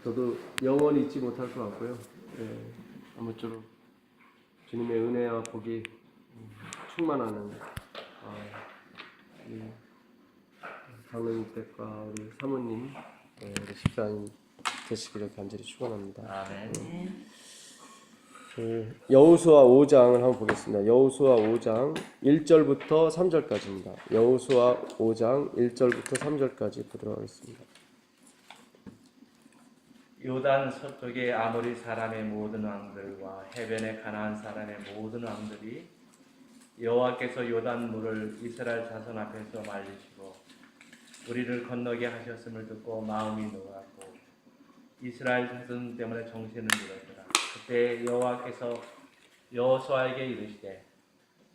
저도 영원히 잊지 못할 것 같고요. 아무쪼록 주님의 은혜와 복이 충만하는 우리 강릉댁과 우리 사모님, 우리 집사님 되시기를 간절히 축원합니다. 아멘. 여호수아 5장을 한번 보겠습니다. 여호수아 5장 1절부터 3절까지입니다. 여호수아 5장 1절부터 3절까지 보도록 하겠습니다. 요단 서쪽의 아모리 사람의 모든 왕들과 해변의 가나안 사람의 모든 왕들이 여호와께서 요단 물을 이스라엘 자손 앞에서 말리시고 우리를 건너게 하셨음을 듣고 마음이 놀랐고 이스라엘 자손 때문에 정신을 잃었더라. 그때 여호와께서 여호수아에게 이르시되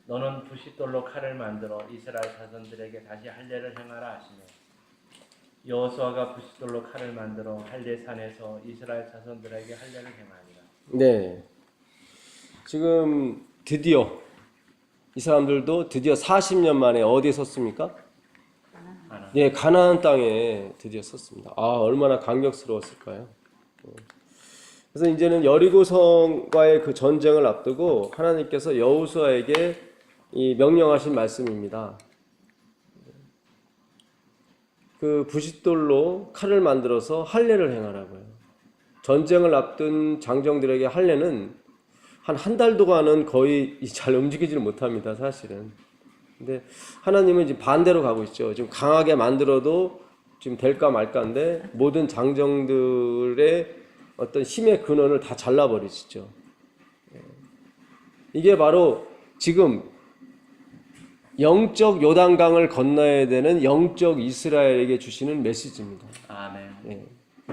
너는 부싯돌로 칼을 만들어 이스라엘 자손들에게 다시 할례를 행하라 하시며 여호수아가 부싯돌로 칼을 만들어 할례산에서 이스라엘 자손들에게 할례를 행하니라. 네, 지금 드디어 이 사람들도 드디어 40년 만에 어디에 섰습니까? 네, 가나안 땅에 드디어 섰습니다. 얼마나 감격스러웠을까요? 그래서 이제는 여리고성과의 그 전쟁을 앞두고 하나님께서 여호수아에게 이 명령하신 말씀입니다. 그 부싯돌로 칼을 만들어서 할례를 행하라고요. 전쟁을 앞둔 장정들에게 할례는 한 달 동안은 거의 잘 움직이지를 못합니다, 사실은. 근데 하나님은 지금 반대로 가고 있죠. 지금 강하게 만들어도 지금 될까 말까인데 모든 장정들의 어떤 힘의 근원을 다 잘라버리시죠. 이게 바로 지금 영적 요단강을 건너야 되는 영적 이스라엘에게 주시는 메시지입니다. 아멘.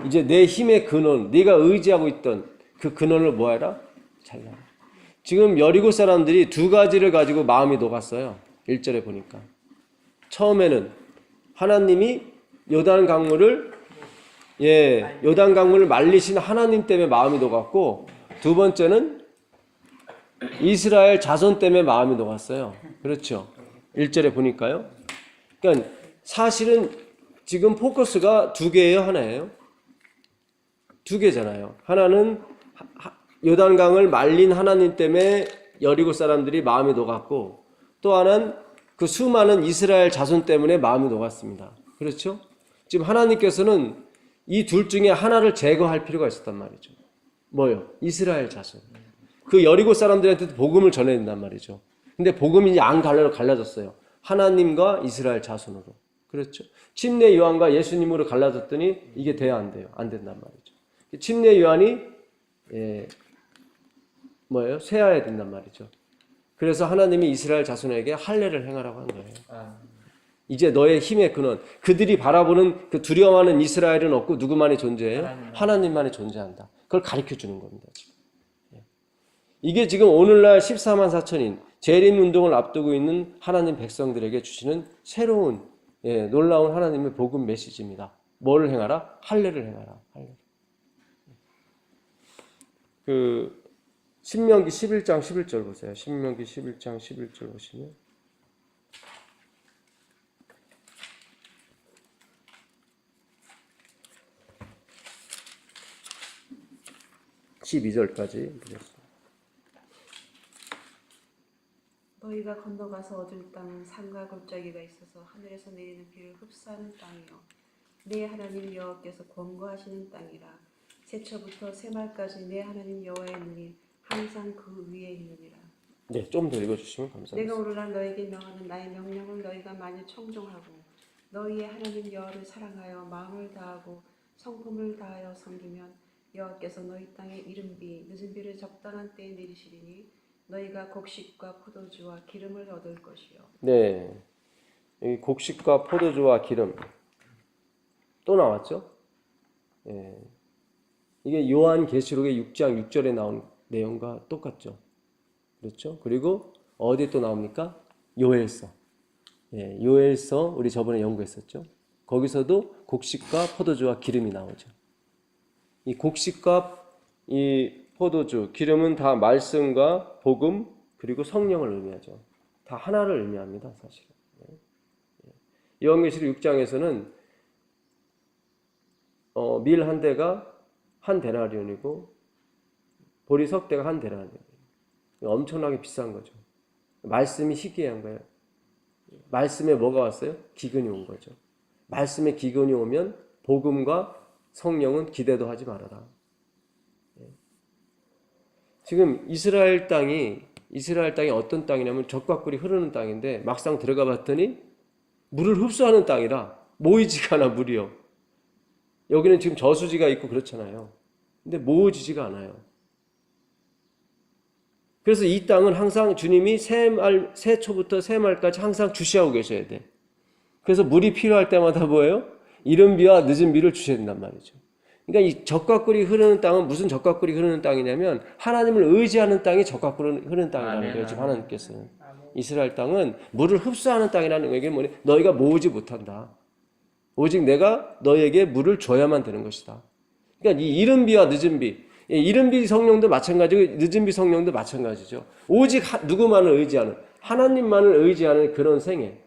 이제 내 힘의 근원, 네가 의지하고 있던 그 근원을 뭐해라? 잘라. 지금 여리고 사람들이 두 가지를 가지고 마음이 녹았어요. 1절에 보니까. 처음에는 하나님이 요단 강물을 말리신 하나님 때문에 마음이 녹았고, 두 번째는 이스라엘 자손 때문에 마음이 녹았어요. 그렇죠. 1절에 보니까요. 그러니까 사실은 지금 포커스가 두 개예요, 하나예요? 두 개잖아요. 하나는 요단강을 말린 하나님 때문에 여리고 사람들이 마음이 녹았고, 또 하나는 그 수많은 이스라엘 자손 때문에 마음이 녹았습니다. 그렇죠? 지금 하나님께서는 이 둘 중에 하나를 제거할 필요가 있었단 말이죠. 뭐요? 이스라엘 자손. 그 여리고 사람들한테도 복음을 전해야 된단 말이죠. 근데 복음이 이제 안 갈라졌어요. 하나님과 이스라엘 자손으로. 그렇죠? 침례 요한과 예수님으로 갈라졌더니 이게 돼야 안 돼요. 안 된단 말이죠. 침례 요한이 쇠하야 된단 말이죠. 그래서 하나님이 이스라엘 자손에게 할례를 행하라고 한 거예요. 이제 너의 힘의 근원, 그들이 바라보는 그 두려워하는 이스라엘은 없고 누구만이 존재해요? 하나님만이 존재한다. 그걸 가르쳐 주는 겁니다. 지금. 이게 지금 오늘날 14만 4천인 재림 운동을 앞두고 있는 하나님 백성들에게 주시는 새로운 놀라운 하나님의 복음 메시지입니다. 뭐를 행하라? 할례를 행하라. 할례. 신명기 11장 11절 보세요. 신명기 11장 11절 보시면 12절까지 보겠습니다. 너희가 건너가서 얻을 땅은 산과 골짜기가 있어서 하늘에서 내리는 비를 흡수하는 땅이요 내 하나님 여호와께서 권고하시는 땅이라. 새초부터 새말까지 내 하나님 여호와의 눈이 항상 그 위에 있느니라. 네, 좀 더 읽어주시면 감사하겠습니다. 내가 오늘날 너에게 명하는 나의 명령을 너희가 만일 청종하고 너희의 하나님 여호와를 사랑하여 마음을 다하고 성품을 다하여 섬기면 여호와께서 너희 땅에 이른 비 늦은 비를 적당한 때에 내리시리니 너희가 곡식과 포도주와 기름을 얻을 것이요. 네, 여기 곡식과 포도주와 기름 또 나왔죠? 이게 요한계시록의 6장 6절에 나온 내용과 똑같죠. 그렇죠? 그리고 어디에 또 나옵니까? 요엘서. 요엘서 우리 저번에 연구했었죠. 거기서도 곡식과 포도주와 기름이 나오죠. 이 곡식과 이 포도주, 기름은 다 말씀과 복음 그리고 성령을 의미하죠. 다 하나를 의미합니다, 사실은. 요한계시록 6장에서는 밀 한 대가 한 데나리온이고 보리석대가 한 데나리온. 엄청나게 비싼 거죠. 말씀이 희귀한 거예요. 말씀에 뭐가 왔어요? 기근이 온 거죠. 말씀에 기근이 오면 복음과 성령은 기대도 하지 말아라. 지금 이스라엘 땅이 어떤 땅이냐면 적과 꿀이 흐르는 땅인데 막상 들어가 봤더니 물을 흡수하는 땅이라 모이지가 않아 물이요. 여기는 지금 저수지가 있고 그렇잖아요. 근데 모으지지가 않아요. 그래서 이 땅은 항상 주님이 새초부터 새말까지 항상 주시하고 계셔야 돼. 그래서 물이 필요할 때마다 뭐예요? 이른 비와 늦은 비를 주셔야 된단 말이죠. 그러니까 이 적과 꿀이 흐르는 땅은 무슨 적과 꿀이 흐르는 땅이냐면 하나님을 의지하는 땅이 적과 꿀이 흐르는 땅이라는 거예요. 지금 하나님께서는. 이스라엘 땅은 물을 흡수하는 땅이라는 거예요. 뭐냐? 너희가 모으지 못한다. 오직 내가 너희에게 물을 줘야만 되는 것이다. 그러니까 이 이른 비와 늦은 비, 이른 비 성령도 마찬가지고 늦은 비 성령도 마찬가지죠. 오직 누구만을 의지하는, 하나님만을 의지하는 그런 생애.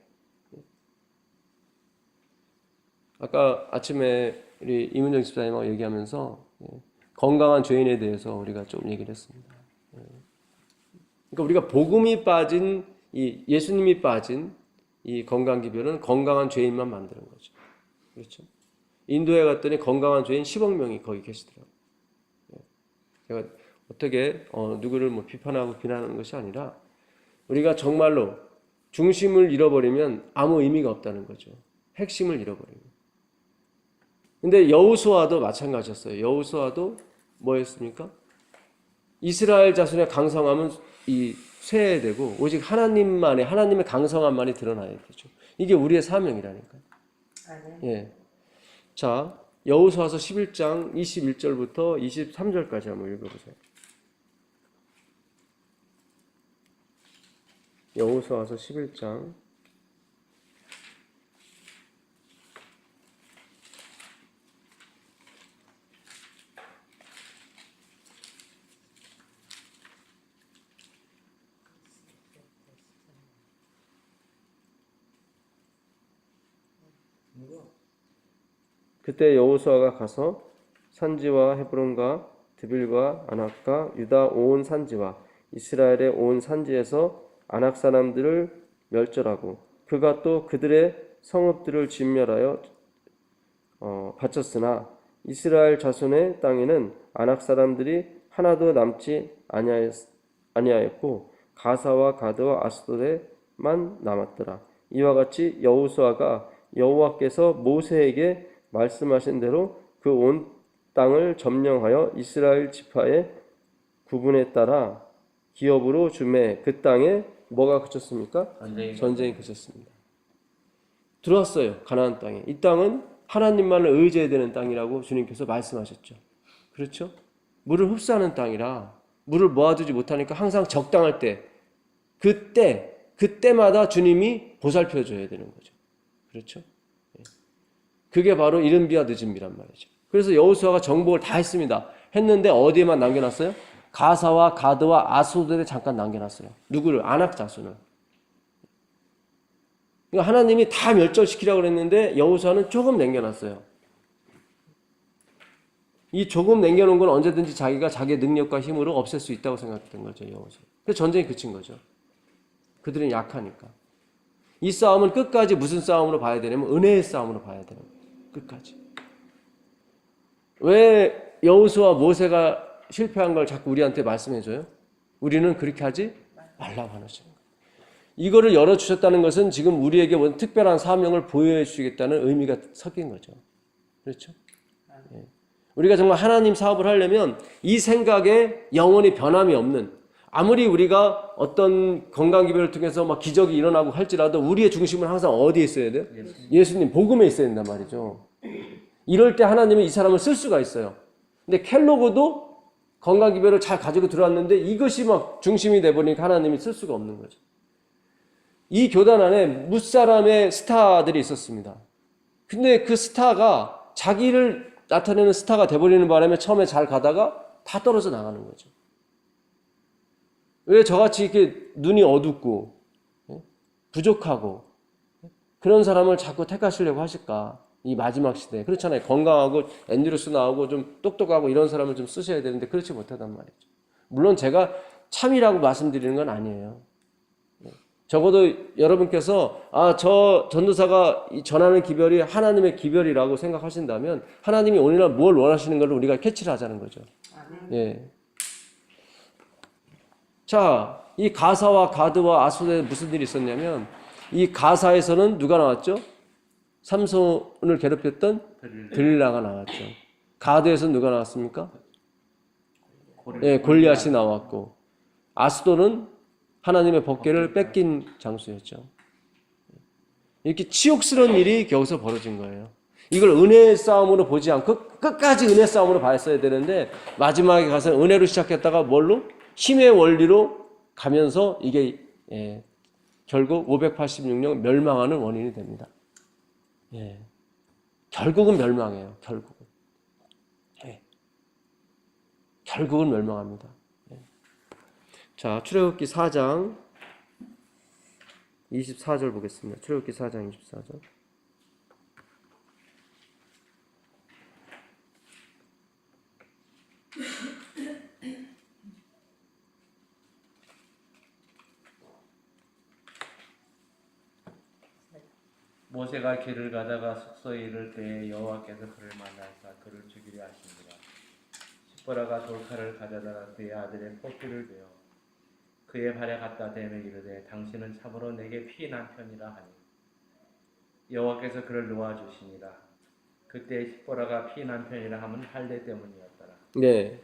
아까 아침에 우리 이문정 집사님하고 얘기하면서 건강한 죄인에 대해서 우리가 좀 얘기를 했습니다. 그러니까 우리가 복음이 빠진 예수님이 빠진 이 건강기별은 건강한 죄인만 만드는 거죠. 그렇죠? 인도에 갔더니 건강한 죄인 10억 명이 거기 계시더라고요. 제가 어떻게 누구를 뭐 비판하고 비난하는 것이 아니라 우리가 정말로 중심을 잃어버리면 아무 의미가 없다는 거죠. 핵심을 잃어버리면. 근데 여호수아도 마찬가지였어요. 여호수아도 뭐였습니까? 이스라엘 자손의 강성함은 쇠해되고 오직 하나님의 강성함만이 드러나야 되죠. 이게 우리의 사명이라니까요. 예. 자, 여호수아서 11장 21절부터 23절까지 한번 읽어보세요. 여호수아서 11장 그때 여호수아가 가서 산지와 헤브론과 드빌과 아낙과 유다 온 산지와 이스라엘의 온 산지에서 아낙 사람들을 멸절하고 그가 또 그들의 성읍들을 진멸하여 바쳤으나 이스라엘 자손의 땅에는 아낙 사람들이 하나도 남지 아니하였고 가사와 가드와 아스도데만 남았더라. 이와 같이 여호수아가 여호와께서 모세에게 말씀하신 대로 그 온 땅을 점령하여 이스라엘 지파의 구분에 따라 기업으로 주매 그 땅에 뭐가 그쳤습니까? 전쟁이 그쳤습니다. 들어왔어요. 가나안 땅에. 이 땅은 하나님만을 의지해야 되는 땅이라고 주님께서 말씀하셨죠. 그렇죠? 물을 흡수하는 땅이라 물을 모아두지 못하니까 항상 적당할 때 그때마다 주님이 보살펴줘야 되는 거죠. 그렇죠? 그게 바로 이른 비와 늦은 비란 말이죠. 그래서 여호수아가 정복을 다 했는데 어디에만 남겨놨어요? 가사와 가드와 아소들에 잠깐 남겨놨어요. 누구를? 아낙 자손을. 그러니까 하나님이 다 멸절시키라고 그랬는데 여호수아는 조금 남겨놨어요. 이 조금 남겨놓은 건 언제든지 자기가 자기의 능력과 힘으로 없앨 수 있다고 생각했던 거죠. 여호수아. 그래서 전쟁이 그친 거죠. 그들은 약하니까. 이 싸움은 끝까지 무슨 싸움으로 봐야 되냐면 은혜의 싸움으로 봐야 되는 거예요. 끝까지. 왜 여호수아 모세가 실패한 걸 자꾸 우리한테 말씀해줘요? 우리는 그렇게 하지 말라고 하는 거예요. 이거를 열어주셨다는 것은 지금 우리에게 특별한 사명을 보여해 주시겠다는 의미가 섞인 거죠. 그렇죠? 예. 우리가 정말 하나님 사업을 하려면 이 생각에 영원히 변함이 없는, 아무리 우리가 어떤 건강기별을 통해서 막 기적이 일어나고 할지라도 우리의 중심은 항상 어디에 있어야 돼요? 예수님 복음에 있어야 된단 말이죠. 이럴 때 하나님은 이 사람을 쓸 수가 있어요. 근데 켈로그도 건강기별을 잘 가지고 들어왔는데 이것이 막 중심이 돼버리니까 하나님이 쓸 수가 없는 거죠. 이 교단 안에 무사람의 스타들이 있었습니다. 근데 그 스타가 자기를 나타내는 스타가 돼버리는 바람에 처음에 잘 가다가 다 떨어져 나가는 거죠. 왜 저같이 이렇게 눈이 어둡고 부족하고 그런 사람을 자꾸 택하시려고 하실까? 이 마지막 시대에. 그렇잖아요. 건강하고 엔드루스 나오고 좀 똑똑하고 이런 사람을 좀 쓰셔야 되는데 그렇지 못하단 말이죠. 물론 제가 참이라고 말씀드리는 건 아니에요. 적어도 여러분께서 저 전도사가 전하는 기별이 하나님의 기별이라고 생각하신다면 하나님이 오늘날 뭘 원하시는 걸 우리가 캐치를 하자는 거죠. 예. 자, 이 가사와 가드와 아소에 무슨 일이 있었냐면 이 가사에서는 누가 나왔죠? 삼손을 괴롭혔던 들릴라가 나왔죠. 가드에서는 누가 나왔습니까? 예, 골리앗이 나왔고 아스도는 하나님의 법궤를 뺏긴 장소였죠. 이렇게 치욕스러운 일이 거기서 벌어진 거예요. 이걸 은혜의 싸움으로 보지 않고 끝까지 은혜 싸움으로 봤어야 되는데 마지막에 가서 은혜로 시작했다가 뭘로? 힘의 원리로 가면서 이게 결국 586년 멸망하는 원인이 됩니다. 예. 결국은 멸망해요. 결국은. 예. 결국은 멸망합니다. 예. 자, 출애굽기 4장 24절 보겠습니다. 출애굽기 4장 24절. 모세가 길을 가다가 숙소에 이를 때에 여호와께서 그를 만나사 그를 죽이려 하시니라. 십보라가 돌칼을 가져다가 그의 아들의 포끼를 베어 그의 발에 갖다 대며 이르되 당신은 참으로 내게 피난 편이라 하니 여호와께서 그를 놓아주시니라. 그때 십보라가 피난 편이라 함은 할례 때문이었더라. 네.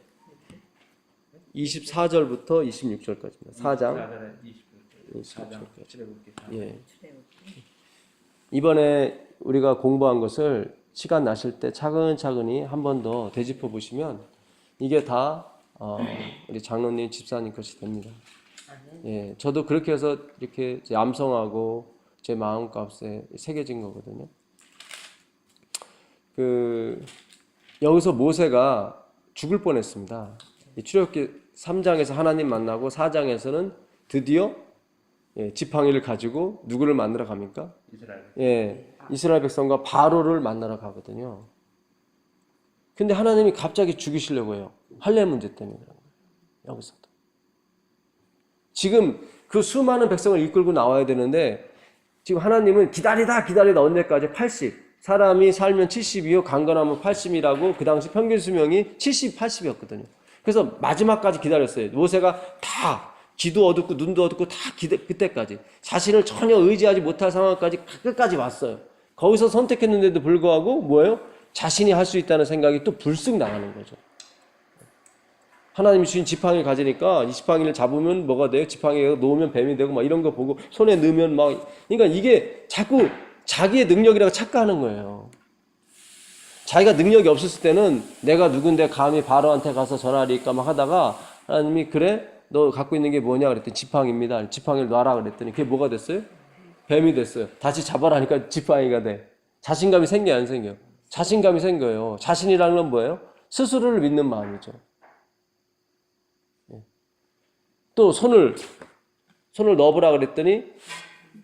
24절부터 26절까지입니다. 4장 26절까지. 예. 이번에 우리가 공부한 것을 시간 나실 때 차근차근히 한 번 더 되짚어 보시면 이게 다 우리 장로님 집사님 것이 됩니다. 예, 저도 그렇게 해서 이렇게 암송하고 제 마음값에 새겨진 거거든요. 여기서 모세가 죽을 뻔했습니다. 출애굽기 3장에서 하나님 만나고 4장에서는 드디어 지팡이를 가지고 누구를 만나러 갑니까? 이스라엘 백성과 바로를 만나러 가거든요. 근데 하나님이 갑자기 죽이시려고 해요. 할례 문제 때문에 그런 거예요. 여기서도. 지금 그 수많은 백성을 이끌고 나와야 되는데 지금 하나님은 기다리다 언제까지 80. 사람이 살면 70이요. 강건하면 80이라고 그 당시 평균 수명이 70, 80이었거든요. 그래서 마지막까지 기다렸어요. 모세가 다 귀도 어둡고 눈도 어둡고 다 그때까지 자신을 전혀 의지하지 못할 상황까지 끝까지 왔어요. 거기서 선택했는데도 불구하고 뭐예요? 자신이 할 수 있다는 생각이 또 불쑥 나가는 거죠. 하나님이 주신 지팡이를 가지니까 이 지팡이를 잡으면 뭐가 돼요? 지팡이가 놓으면 뱀이 되고 막 이런 거 보고 손에 넣으면 막 그러니까 이게 자꾸 자기의 능력이라고 착각하는 거예요. 자기가 능력이 없었을 때는 내가 누군데 감히 바로한테 가서 전하리까 막 하다가 하나님이 그래? 너 갖고 있는 게 뭐냐 그랬더니 지팡이입니다. 지팡이를 놔라 그랬더니 그게 뭐가 됐어요? 뱀이 됐어요. 다시 잡아라니까 지팡이가 돼. 자신감이 생겨 안 생겨? 자신감이 생겨요. 자신이라는 건 뭐예요? 스스로를 믿는 마음이죠. 또 손을 넣어보라 그랬더니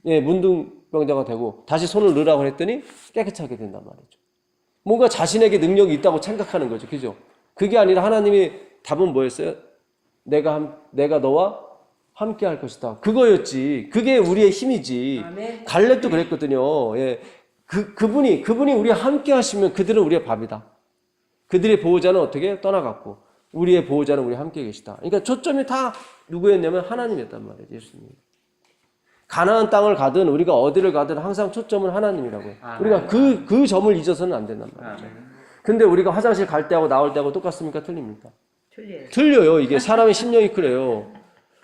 문둥병자가 되고 다시 손을 넣으라고 그랬더니 깨끗하게 된단 말이죠. 뭔가 자신에게 능력이 있다고 생각하는 거죠. 그죠? 그게 아니라 하나님이 답은 뭐였어요? 내가 너와 함께 할 것이다. 그거였지. 그게 우리의 힘이지. 아멘. 갈렙도 그랬거든요. 예. 그분이 우리와 함께 하시면 그들은 우리의 밥이다. 그들의 보호자는 어떻게 떠나갔고 우리의 보호자는 우리와 함께 계시다. 그러니까 초점이 다 누구였냐면 하나님이었단 말이에요. 예수님. 가나안 땅을 가든 우리가 어디를 가든 항상 초점은 하나님이라고요. 우리가 그 점을 잊어서는 안 된단 말이죠. 근데 우리가 화장실 갈 때하고 나올 때하고 똑같습니까? 틀립니까? 틀려요. 이게 사람의 심령이 그래요.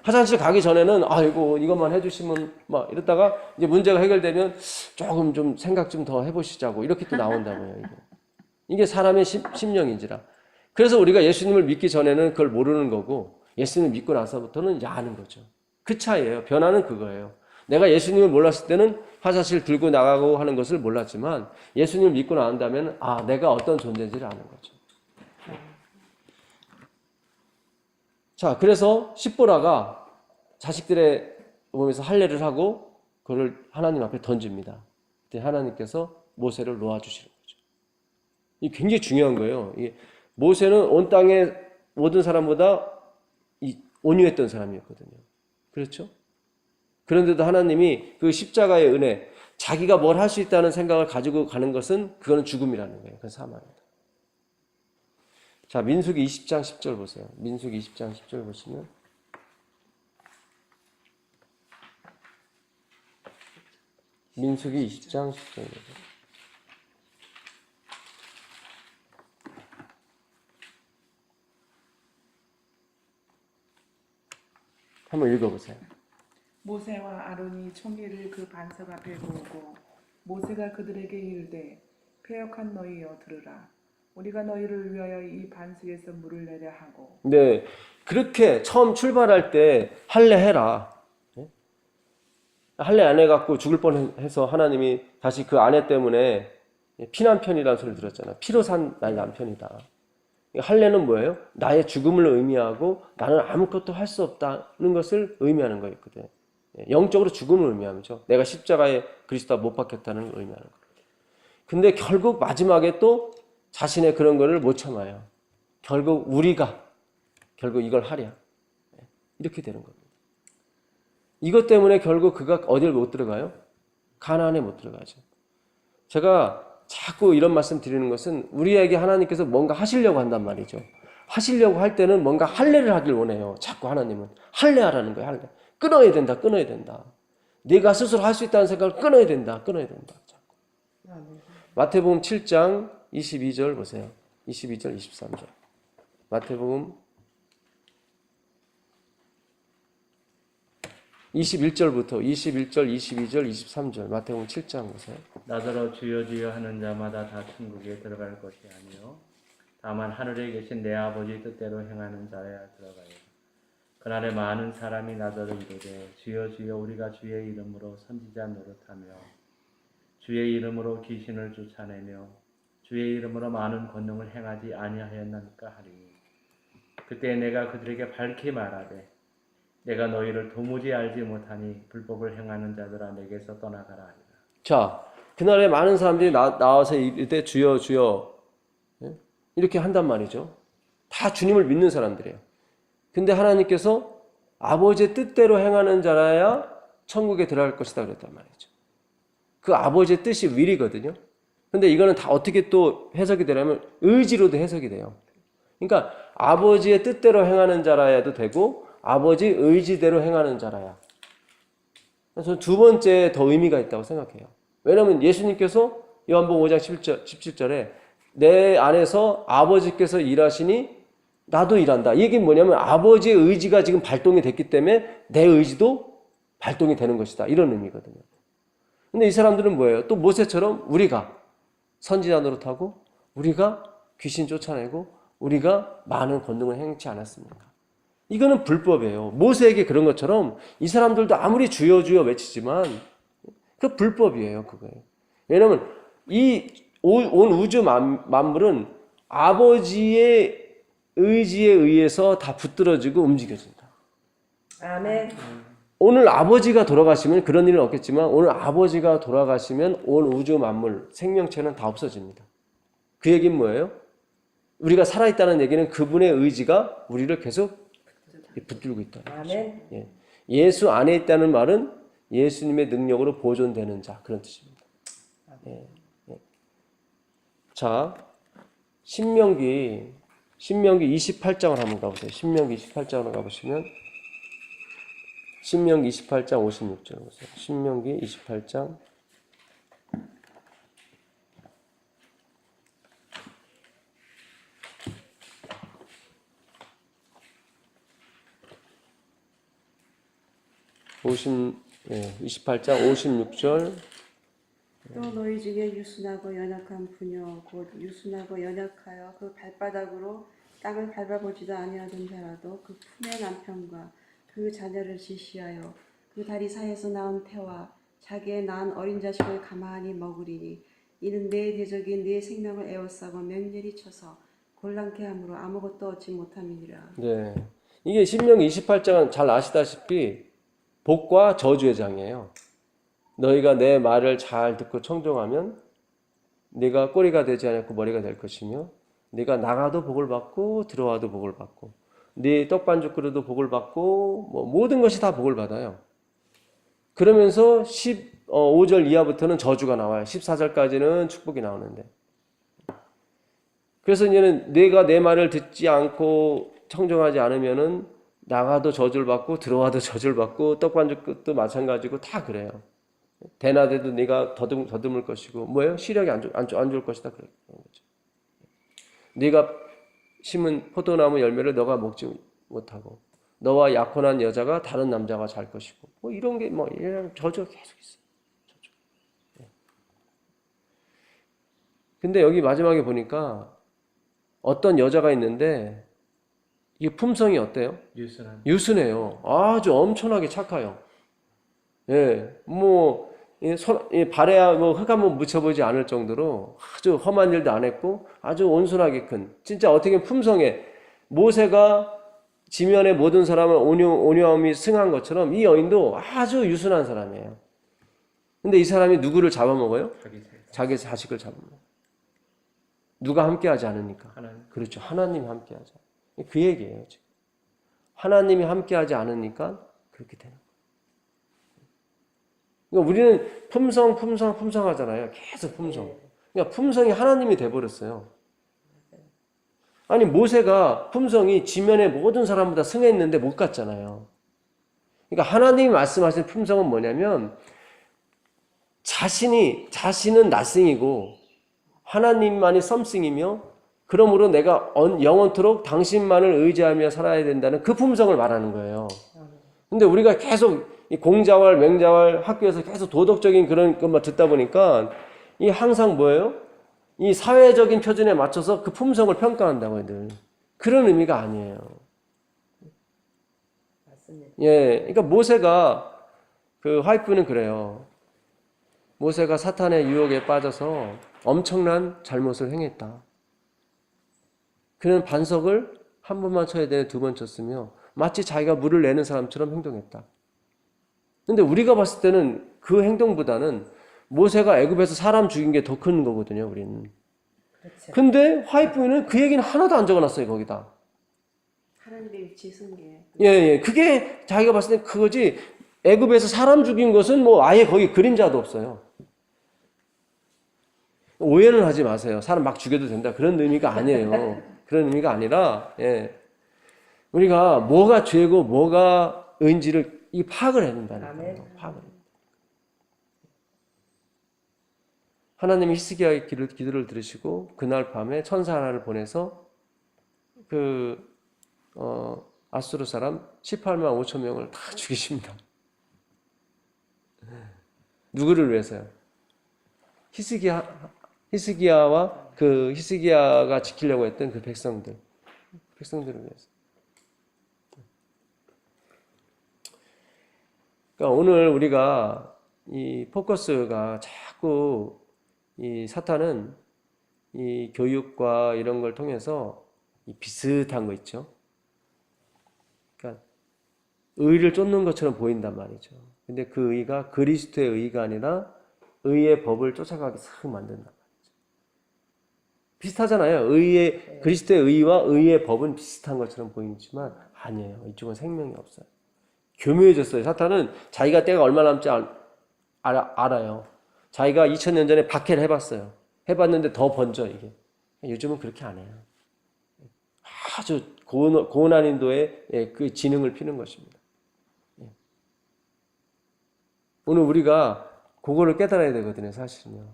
화장실 가기 전에는 아이고 이것만 해주시면 막 이러다가 이제 문제가 해결되면 조금 좀 생각 좀 더 해보시자고 이렇게 또 나온다고요. 이게 사람의 심령인지라. 그래서 우리가 예수님을 믿기 전에는 그걸 모르는 거고 예수님을 믿고 나서부터는 이제 아는 거죠. 그 차이예요. 변화는 그거예요. 내가 예수님을 몰랐을 때는 화장실 들고 나가고 하는 것을 몰랐지만 예수님을 믿고 난다면 내가 어떤 존재인지를 아는 거죠. 자, 그래서 십보라가 자식들의 몸에서 할례를 하고 그를 하나님 앞에 던집니다. 그때 하나님께서 모세를 놓아주시는 거죠. 이 굉장히 중요한 거예요. 모세는 온 땅의 모든 사람보다 온유했던 사람이었거든요. 그렇죠? 그런데도 하나님이 그 십자가의 은혜, 자기가 뭘 할 수 있다는 생각을 가지고 가는 것은 그거는 죽음이라는 거예요. 그건 사망입니다. 자, 민수기 20장 10절 보세요. 민수기 20장 10절 보시면 민수기 20장 10절 보세요. 한번 읽어보세요. 모세와 아론이 총리를 그 반석 앞에 모으고 모세가 그들에게 이르되 패역한 너희여 들으라. 우리가 너희를 위하여 이 반석에서 물을 내려 하고. 네, 그렇게 처음 출발할 때 할례해라. 할례 안 해갖고 죽을 뻔해서 하나님이 다시 그 아내 때문에 피난편이라는 소리를 들었잖아. 피로 산 나의 남편이다. 할례는 뭐예요? 나의 죽음을 의미하고 나는 아무것도 할 수 없다는 것을 의미하는 거였거든. 영적으로 죽음을 의미하죠. 내가 십자가에 그리스도와 못 박혔다는 걸 의미하는 거예요. 근데 결국 마지막에 또 자신의 그런 거를 못 참아요. 결국 우리가 결국 이걸 하랴. 이렇게 되는 겁니다. 이것 때문에 결국 그가 어딜 못 들어가요? 가나안에 못 들어가죠. 제가 자꾸 이런 말씀 드리는 것은 우리에게 하나님께서 뭔가 하시려고 한단 말이죠. 하시려고 할 때는 뭔가 할례를 하길 원해요. 자꾸 하나님은 할례하라는 거예요. 할례. 끊어야 된다. 끊어야 된다. 네가 스스로 할 수 있다는 생각을 끊어야 된다. 끊어야 된다. 마태복음 7장 22절 보세요. 22절 23절. 마태복음 21절부터 21절, 22절, 23절 마태복음 7장 보세요. 나더러 주여 주여 하는 자마다 다 천국에 들어갈 것이 아니요 다만 하늘에 계신 내 아버지 뜻대로 행하는 자야 들어가요. 그날에 많은 사람이 나더러 이르되 주여 주여 우리가 주의 이름으로 선지자 노릇하며 주의 이름으로 귀신을 쫓아내며 주의 이름으로 많은 권능을 행하지 아니하였나니까 하리니 그때 내가 그들에게 밝히 말하되 내가 너희를 도무지 알지 못하니 불법을 행하는 자들아 내게서 떠나가라 하리라. 자, 그날에 많은 사람들이 나와서 이때 주여 주여 이렇게 한단 말이죠. 다 주님을 믿는 사람들이에요. 근데 하나님께서 아버지의 뜻대로 행하는 자라야 천국에 들어갈 것이다 그랬단 말이죠. 그 아버지의 뜻이 will이거든요. 근데 이거는 다 어떻게 또 해석이 되냐면 의지로도 해석이 돼요. 그러니까 아버지의 뜻대로 행하는 자라야도 되고 아버지 의지대로 행하는 자라야. 그래서 두 번째 더 의미가 있다고 생각해요. 왜냐하면 예수님께서 요한복음 5장 17절에 내 안에서 아버지께서 일하시니 나도 일한다. 이 얘기는 뭐냐면 아버지의 의지가 지금 발동이 됐기 때문에 내 의지도 발동이 되는 것이다. 이런 의미거든요. 근데 이 사람들은 뭐예요? 또 모세처럼 우리가 선지자 노릇하고 우리가 귀신 쫓아내고 우리가 많은 권능을 행치 않았습니까? 이거는 불법이에요. 모세에게 그런 것처럼 이 사람들도 아무리 주여 주여 외치지만 그 불법이에요. 그거예요. 왜냐하면 이 온 우주 만물은 아버지의 의지에 의해서 다 붙들어지고 움직여진다. 아멘. 오늘 아버지가 돌아가시면 그런 일은 없겠지만 오늘 아버지가 돌아가시면 온 우주 만물 생명체는 다 없어집니다. 그 얘기는 뭐예요? 우리가 살아있다는 얘기는 그분의 의지가 우리를 계속 붙들고 있다. 아멘. 예. 예수 안에 있다는 말은 예수님의 능력으로 보존되는 자 그런 뜻입니다. 예. 예. 자, 신명기 28장을 한번 가보세요. 신명기 28장으로 가보시면 신명기 28장 56절 보세요. 신명기 28장 28장 56절. 또 너희 중에 유순하고 연약한 부녀 곧 유순하고 연약하여 그 발바닥으로 땅을 밟아보지도 아니하던 자라도 그 품의 남편과 그 자녀를 지시하여 그 다리 사이에서 낳은 태와 자기의 낳은 어린 자식을 가만히 먹으리니 이는 내 대적인 내 생명을 에워싸고 맹렬히 쳐서 곤란케 함으로 아무것도 얻지 못함이니라. 네. 이게 신명기 28장은 잘 아시다시피 복과 저주의 장이에요. 너희가 내 말을 잘 듣고 청종하면 네가 꼬리가 되지 않고 머리가 될 것이며 네가 나가도 복을 받고 들어와도 복을 받고 네 떡반죽 그릇도 복을 받고 뭐 모든 것이 다 복을 받아요. 그러면서 15절 이하부터는 저주가 나와요. 14절까지는 축복이 나오는데. 그래서 이제는 내가 내 말을 듣지 않고 청정하지 않으면은 나가도 저주를 받고 들어와도 저주를 받고 떡반죽도 마찬가지고 다 그래요. 대낮에도 네가 더듬을 것이고 뭐예요? 시력이 안 좋을 것이다 그런 거죠. 네가 심은 포도나무 열매를 너가 먹지 못하고 너와 약혼한 여자가 다른 남자가 잘 것이고 뭐 이런 게 뭐 이런 저주가 계속 있어요. 저주. 근데 여기 마지막에 보니까 어떤 여자가 있는데 이게 품성이 어때요? 유순해요. 아주 엄청나게 착해요. 예, 뭐 발에야 뭐 흙 한번 묻혀보지 않을 정도로 아주 험한 일도 안 했고 아주 온순하게 큰 진짜 어떻게 보면 품성에 모세가 지면의 모든 사람을 온유함이 승한 것처럼 이 여인도 아주 유순한 사람이에요. 근데 이 사람이 누구를 잡아먹어요? 자기 자식을 잡아먹어요. 누가 함께하지 않으니까. 그렇죠. 하나님이 함께하죠. 그 얘기예요. 지금. 하나님이 함께하지 않으니까 그렇게 되는 거예요. 그러니까 우리는 품성 하잖아요. 계속 품성. 그러니까 품성이 하나님이 돼버렸어요. 아니 모세가 품성이 지면의 모든 사람보다 승했는데 못 갔잖아요. 그러니까 하나님이 말씀하신 품성은 뭐냐면 자신은 나승이고 하나님만이 썸씽이며 그러므로 내가 영원토록 당신만을 의지하며 살아야 된다는 그 품성을 말하는 거예요. 근데 우리가 계속 이 공자왈, 맹자왈 학교에서 계속 도덕적인 그런 것만 듣다 보니까 이 항상 뭐예요? 이 사회적인 표준에 맞춰서 그 품성을 평가한다고 늘 그런 의미가 아니에요. 맞습니다. 예, 그러니까 모세가 그 화이프는 그래요. 모세가 사탄의 유혹에 빠져서 엄청난 잘못을 행했다. 그는 반석을 한 번만 쳐야 되는데 두 번 쳤으며 마치 자기가 물을 내는 사람처럼 행동했다. 근데 우리가 봤을 때는 그 행동보다는 모세가 애굽에서 사람 죽인 게 더 큰 거거든요, 우리는. 그렇죠. 근데 화이프는 그 얘기는 하나도 안 적어놨어요, 거기다. 하나님의 지성계. 예. 그게 자기가 봤을 때 그거지. 애굽에서 사람 죽인 것은 뭐 아예 거기 그림자도 없어요. 오해는 하지 마세요. 사람 막 죽여도 된다. 그런 의미가 아니에요. 그런 의미가 아니라, 예. 우리가 뭐가 죄고 뭐가 의인지를 이 파악을 해야 된다는 거예요. 파악을. 하나님이 히스기야의 기도를 들으시고 그날 밤에 천사 하나를 보내서 아수르 사람 18만 5천 명을 다 죽이십니다. 누구를 위해서요? 히스기야와 그 히스기야가 지키려고 했던 그 백성들을 위해서. 그러니까 오늘 우리가 이 포커스가 자꾸 이 사탄은 이 교육과 이런 걸 통해서 이 비슷한 거 있죠. 그러니까 의를 쫓는 것처럼 보인단 말이죠. 근데 그 의가 그리스도의 의가 아니라 의의 법을 쫓아가게 싹 만든단 말이죠. 비슷하잖아요. 그리스도의 의와 의의 법은 비슷한 것처럼 보이지만 아니에요. 이쪽은 생명이 없어요. 교묘해졌어요. 사탄은 자기가 때가 얼마 남지 알아요. 자기가 2000년 전에 박해를 해봤어요. 해봤는데 더 번져 이게. 요즘은 그렇게 안 해요. 아주 고난인도의 그 지능을 피는 것입니다. 오늘 우리가 그거를 깨달아야 되거든요. 사실은요.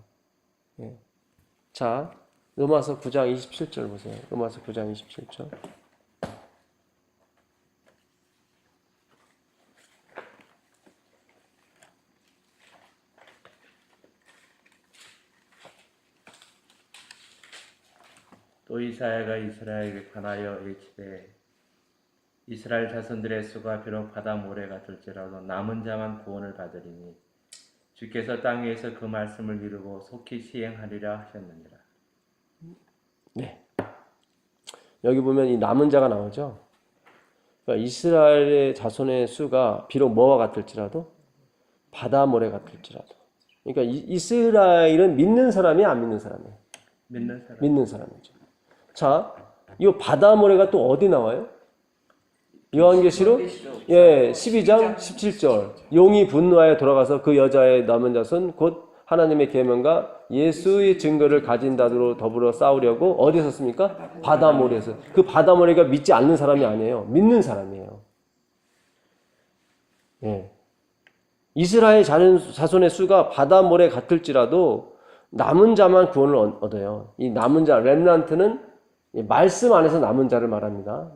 자, 로마서 9장 27절 보세요. 로마서 9장 27절. 또 이사야가 이스라엘에 관하여 일치되 이스라엘 자손들의 수가 비록 바다 모래가 될지라도 남은 자만 구원을 받으리니 주께서 땅 위에서 그 말씀을 이루고 속히 시행하리라 하셨느니라. 네. 여기 보면 이 남은 자가 나오죠. 그러니까 이스라엘의 자손의 수가 비록 뭐와 같을지라도 바다 모래 같을지라도 그러니까 이스라엘은 믿는 사람이 안 믿는 사람이에요. 믿는 사람. 믿는 사람이죠. 자, 이 바다 모래가 또 어디 나와요? 요한계시록 12장 17절. 용이 분노하여 돌아가서 그 여자의 남은 자손 곧 하나님의 계명과 예수의 증거를 가진 자들로 더불어 싸우려고 어디에 섰습니까? 바다 모래에서. 그 바다 모래가 믿지 않는 사람이 아니에요. 믿는 사람이에요. 예. 이스라엘 자손의 수가 바다 모래 같을지라도 남은 자만 구원을 얻어요. 이 남은 자, 렘넌트는 말씀 안에서 남은 자를 말합니다.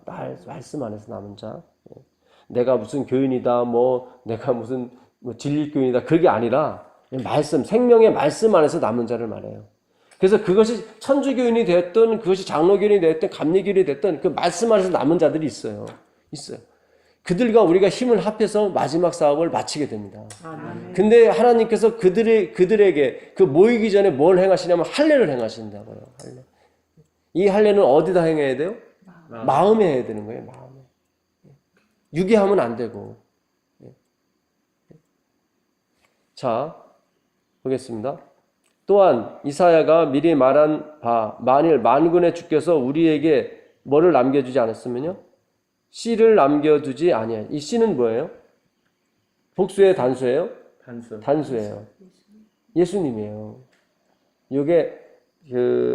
말씀 안에서 남은 자. 내가 무슨 교인이다, 내가 무슨 진리 교인이다, 그게 아니라 말씀, 생명의 말씀 안에서 남은 자를 말해요. 그래서 그것이 천주교인이 되었든, 그것이 장로교인이 되었든, 감리교인이 됐든, 그 말씀 안에서 남은 자들이 있어요. 그들과 우리가 힘을 합해서 마지막 사업을 마치게 됩니다. 근데 하나님께서 그들에게 그 모이기 전에 뭘 행하시냐면 할례를 행하신다고요. 할례. 이 할례는 어디다 행해야 돼요? 마음에 해야 되는 거예요. 마음에. 유기하면 안 되고. 자, 보겠습니다. 또한 이사야가 미리 말한 바 만일 만군의 주께서 우리에게 뭐를 남겨주지 않았으면요? 씨를 남겨두지 아니하여. 이 씨는 뭐예요? 복수예요? 단수예요? 단수예요. 예수님이에요. 이게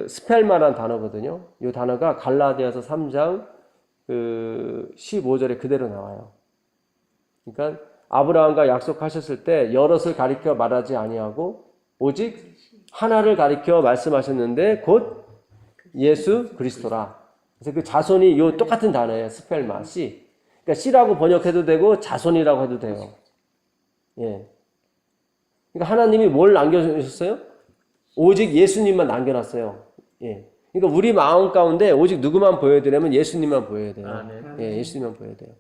스펠마라는 단어거든요. 이 단어가 갈라디아서 3장 15절에 그대로 나와요. 그러니까 아브라함과 약속하셨을 때 여럿을 가리켜 말하지 아니하고 오직 하나를 가리켜 말씀하셨는데 곧 예수 그리스도라. 그래서 그 자손이 요 똑같은 단어예요. 스펠마, 씨. 그러니까 씨라고 번역해도 되고 자손이라고 해도 돼요. 예. 그러니까 하나님이 뭘 남겨주셨어요? 오직 예수님만 남겨놨어요. 예. 그러니까 우리 마음 가운데 오직 누구만 보여야 되냐면 예수님만 보여야 돼요. 예, 예수님만 보여야 돼요.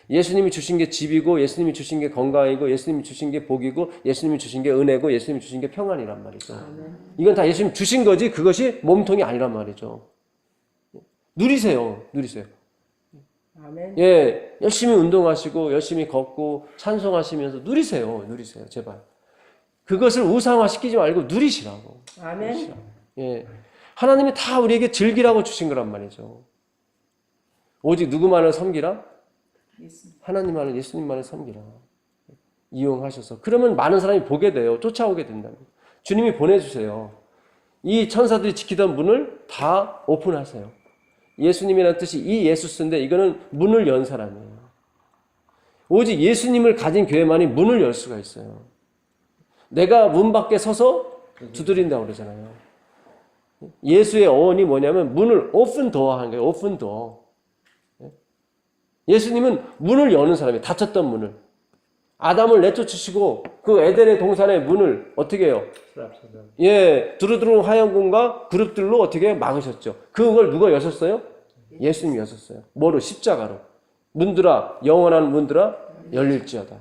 예수님이 주신 게 집이고, 예수님이 주신 게 건강이고, 예수님이 주신 게 복이고, 예수님이 주신 게 은혜고, 예수님이 주신 게 평안이란 말이죠. 이건 다 예수님 주신 거지 그것이 몸통이 아니란 말이죠. 누리세요. 아멘. 예, 열심히 운동하시고 열심히 걷고 찬송하시면서 누리세요. 제발. 그것을 우상화시키지 말고 누리시라고. 아멘. 예, 하나님이 다 우리에게 즐기라고 주신 거란 말이죠. 오직 누구만을 섬기라? 하나님만을, 예수님만을 섬기라. 이용하셔서. 그러면 많은 사람이 보게 돼요. 쫓아오게 된다면. 주님이 보내주세요. 이 천사들이 지키던 문을 다 오픈하세요. 예수님이라는 뜻이 이 예수스인데 이거는 문을 연 사람이에요. 오직 예수님을 가진 교회만이 문을 열 수가 있어요. 내가 문 밖에 서서 두드린다고 그러잖아요. 예수의 어원이 뭐냐면 문을 오픈 도어 하는 거예요. 오픈 도어. 예수님은 문을 여는 사람이에요. 닫혔던 문을. 아담을 내쫓으시고 그 에덴의 동산의 문을 어떻게 해요? 예, 두루두루 화형군과 그룹들로 어떻게 막으셨죠. 그걸 누가 여셨어요? 예수님이 여셨어요. 뭐로? 십자가로. 문들아, 영원한 문들아 열릴지어다.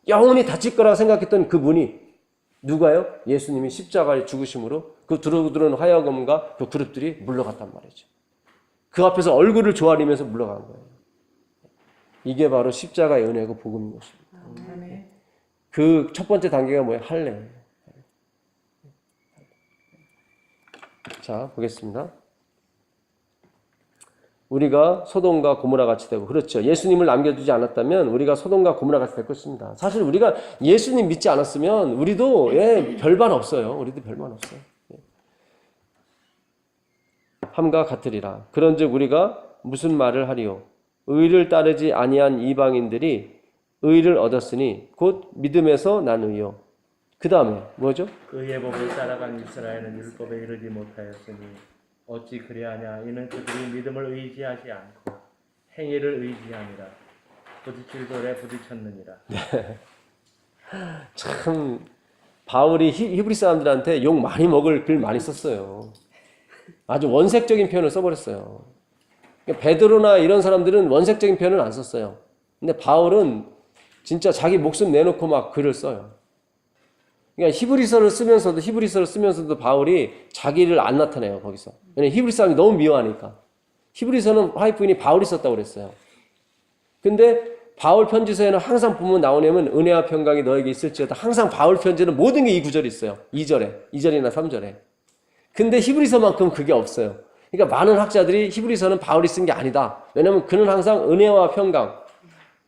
영원히 닫힐 거라 생각했던 그 문이 누가요? 예수님이 십자가의 죽으심으로 그 두루두루 화형군과 그 그룹들이 물러갔단 말이죠. 그 앞에서 얼굴을 조아리면서 물러간 거예요. 이게 바로 십자가의 은혜고 복음인 것입니다. 그 첫 번째 단계가 뭐예요? 할례. 자, 보겠습니다. 우리가 소돔과 고모라 같이 되고, 그렇죠. 예수님을 남겨두지 않았다면 우리가 소돔과 고모라 같이 될 것입니다. 사실 우리가 예수님 믿지 않았으면 우리도 별반 없어요. 우리도 별반 없어요. 함과 같으리라. 그런즉 우리가 무슨 말을 하리요? 의를 따르지 아니한 이방인들이 의를 얻었으니 곧 믿음에서 난 의요. 그 다음에 뭐죠? 그의 법을 따라간 이스라엘은 율법에 이르지 못하였으니 어찌 그리하냐. 이는 그들이 믿음을 의지하지 않고 행위를 의지하니라. 부딪힐 돌에 부딪혔느니라. 참 바울이 히브리 사람들한테 욕 많이 먹을 글 많이 썼어요. 아주 원색적인 표현을 써버렸어요. 베드로나 이런 사람들은 원색적인 표현을 안 썼어요. 근데 바울은 진짜 자기 목숨 내놓고 막 글을 써요. 그러니까 히브리서를 쓰면서도 바울이 자기를 안 나타내요, 거기서. 왜냐면 히브리 사람이 너무 미워하니까. 히브리서는 화이트인이 바울이 썼다고 그랬어요. 근데 바울 편지서에는 항상 보면 나오냐면 은혜와 평강이 너에게 있을지어다. 항상 바울 편지는 모든 게 이 구절이 있어요. 2절이나 3절에. 근데 히브리서만큼 그게 없어요. 그러니까 많은 학자들이 히브리서는 바울이 쓴 게 아니다. 왜냐하면 그는 항상 은혜와 평강,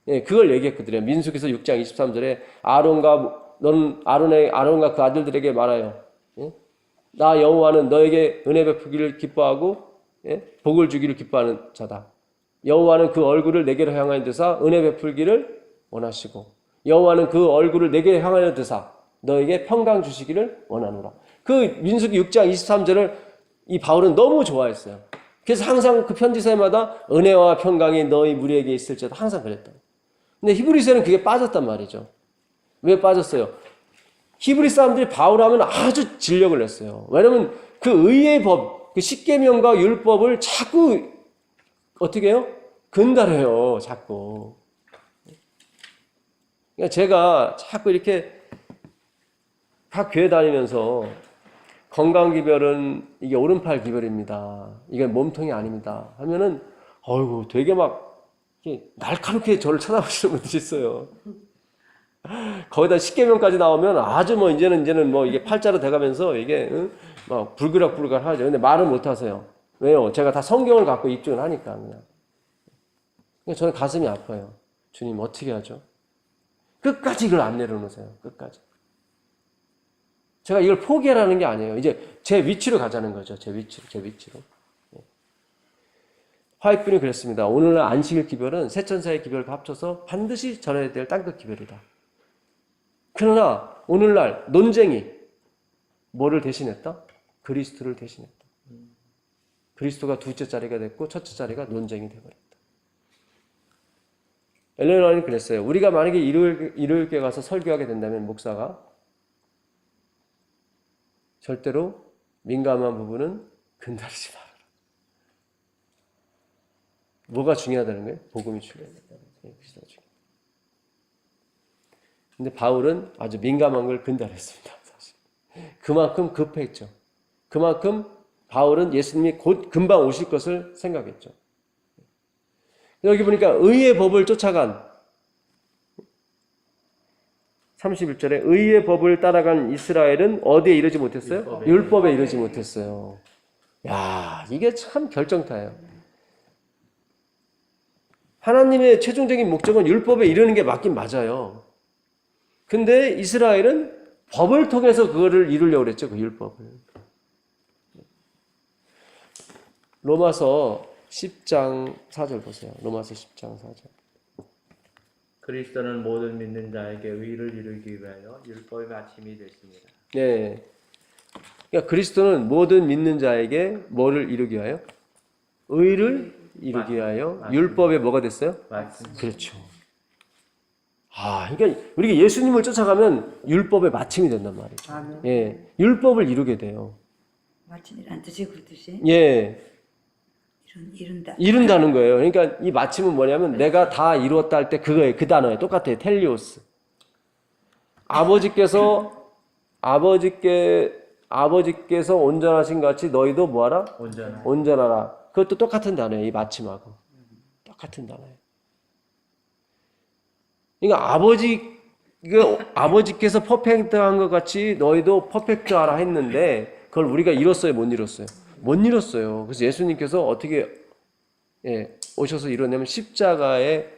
예, 그걸 얘기했거든요. 민수기서 6장 23절에 아론과 그 아들들에게 말하여, 예? 나 여호와는 너에게 은혜 베푸기를 기뻐하고, 예? 복을 주기를 기뻐하는 자다. 여호와는 그 얼굴을 내게로 향하여 드사 은혜 베풀기를 원하시고, 여호와는 그 얼굴을 내게 향하여 드사 너에게 평강 주시기를 원하노라. 그 민수기 6장 23절을 이 바울은 너무 좋아했어요. 그래서 항상 그 편지서마다 은혜와 평강이 너희 무리에게 있을지어다 항상 그랬다. 근데 히브리서는 그게 빠졌단 말이죠. 왜 빠졌어요? 히브리 사람들이 바울하면 아주 진력을 냈어요. 왜냐하면 그 의의 법, 그 십계명과 율법을 자꾸 어떻게 해요? 근달해요. 자꾸. 그러니까 제가 자꾸 이렇게 각 교회 다니면서 건강기별은 이게 오른팔 기별입니다. 이게 몸통이 아닙니다. 하면은 어이구 되게 막 이렇게 날카롭게 저를 쳐다보시는 분들이 있어요. 거기다 십계명까지 나오면 아주 뭐 이제는 뭐 이게 팔자로 돼가면서 이게 막 불그락불그락 하죠. 근데 말은 못 하세요. 왜요? 제가 다 성경을 갖고 입증을 하니까 그냥. 그러니까 저는 가슴이 아파요. 주님 어떻게 하죠? 끝까지 이걸 안 내려놓으세요. 끝까지. 제가 이걸 포기하라는 게 아니에요. 이제 제 위치로 가자는 거죠. 제 위치로. 화이트분이 그랬습니다. 오늘날 안식일 기별은 세천사의 기별과 합쳐서 반드시 전해야 될 땅끝 기별이다. 그러나 오늘날 논쟁이 뭐를 대신했다? 그리스도를 대신했다. 그리스도가 둘째 자리가 됐고 첫째 자리가 논쟁이 되어버렸다. 엘렌 화이트는 그랬어요. 우리가 만약에 일요일교회 가서 설교하게 된다면 목사가 절대로 민감한 부분은 근다리지 말아라. 뭐가 중요하다는 거예요? 복음이 중요하다는 거예요. 근데 바울은 아주 민감한 걸 근달했습니다. 사실. 그만큼 급했죠. 그만큼 바울은 예수님이 곧 금방 오실 것을 생각했죠. 여기 보니까 의의 법을 쫓아간 31절에 의의 법을 따라간 이스라엘은 어디에 이르지 못했어요? 율법에 이르지 못했어요. 야, 이게 참 결정타예요. 하나님의 최종적인 목적은 율법에 이르는 게 맞긴 맞아요. 근데 이스라엘은 법을 통해서 그거를 이루려고 그랬죠. 그 율법을. 로마서 10장 4절 보세요. 로마서 10장 4절. 그리스도는 모든 믿는 자에게 의를 이루기 위하여 율법의 마침이 됐습니다. 네. 그러니까 그리스도는 모든 믿는 자에게 뭐를 이루기 위하여? 의를 이루기 위하여 율법에 뭐가 됐어요? 말씀. 그렇죠. 그러니까 우리가 예수님을 쫓아가면 율법의 마침이 된단 말이죠. 아멘. 예, 율법을 이루게 돼요. 마침이란 뜻이 그 뜻이? 예, 이룬다. 이룬다는 거예요. 그러니까 이 마침은 뭐냐면 내가 다 이루었다 할 때 그거예요. 그 단어예요. 똑같아요. 텔리오스. 아버지께서 온전하신 같이 너희도 뭐하라? 온전하라. 그것도 똑같은 단어예요. 이 마침하고. 똑같은 단어예요. 그러니까 아버지께서 퍼펙트한 것 같이 너희도 퍼펙트하라 했는데 그걸 우리가 이뤘어요? 못 이뤘어요? 못 이뤘어요. 그래서 예수님께서 어떻게 오셔서 이뤘냐면 십자가의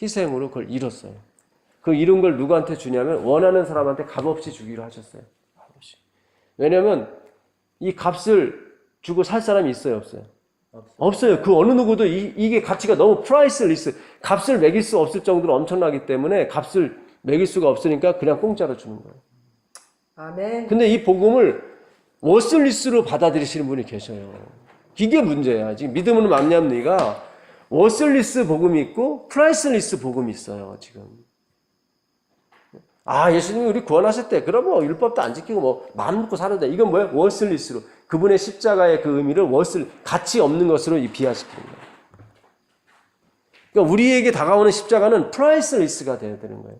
희생으로 그걸 이뤘어요. 그 이룬 걸 누구한테 주냐면 원하는 사람한테 값없이 주기로 하셨어요. 값없이. 왜냐하면 이 값을 주고 살 사람이 있어요? 없어요? 없어요. 그 어느 누구도 이게 가치가 너무 프라이스리스, 값을 매길 수 없을 정도로 엄청나기 때문에 값을 매길 수가 없으니까 그냥 공짜로 주는 거예요. 아멘. 근데 이 복음을 워슬리스로 받아들이시는 분이 계셔요. 이게 문제야. 지금 믿음으로 맘냠니가 워슬리스 복음이 있고 프라이스리스 복음이 있어요. 지금. 예수님이 우리 구원하셨대. 그럼 뭐 율법도 안 지키고 뭐 마음 놓고 살아도 돼. 이건 뭐야? 워슬리스로. 그분의 십자가의 그 의미를 가치 없는 것으로 비하시키는 거예요. 그러니까 우리에게 다가오는 십자가는 프라이스리스가 되어야 되는 거예요.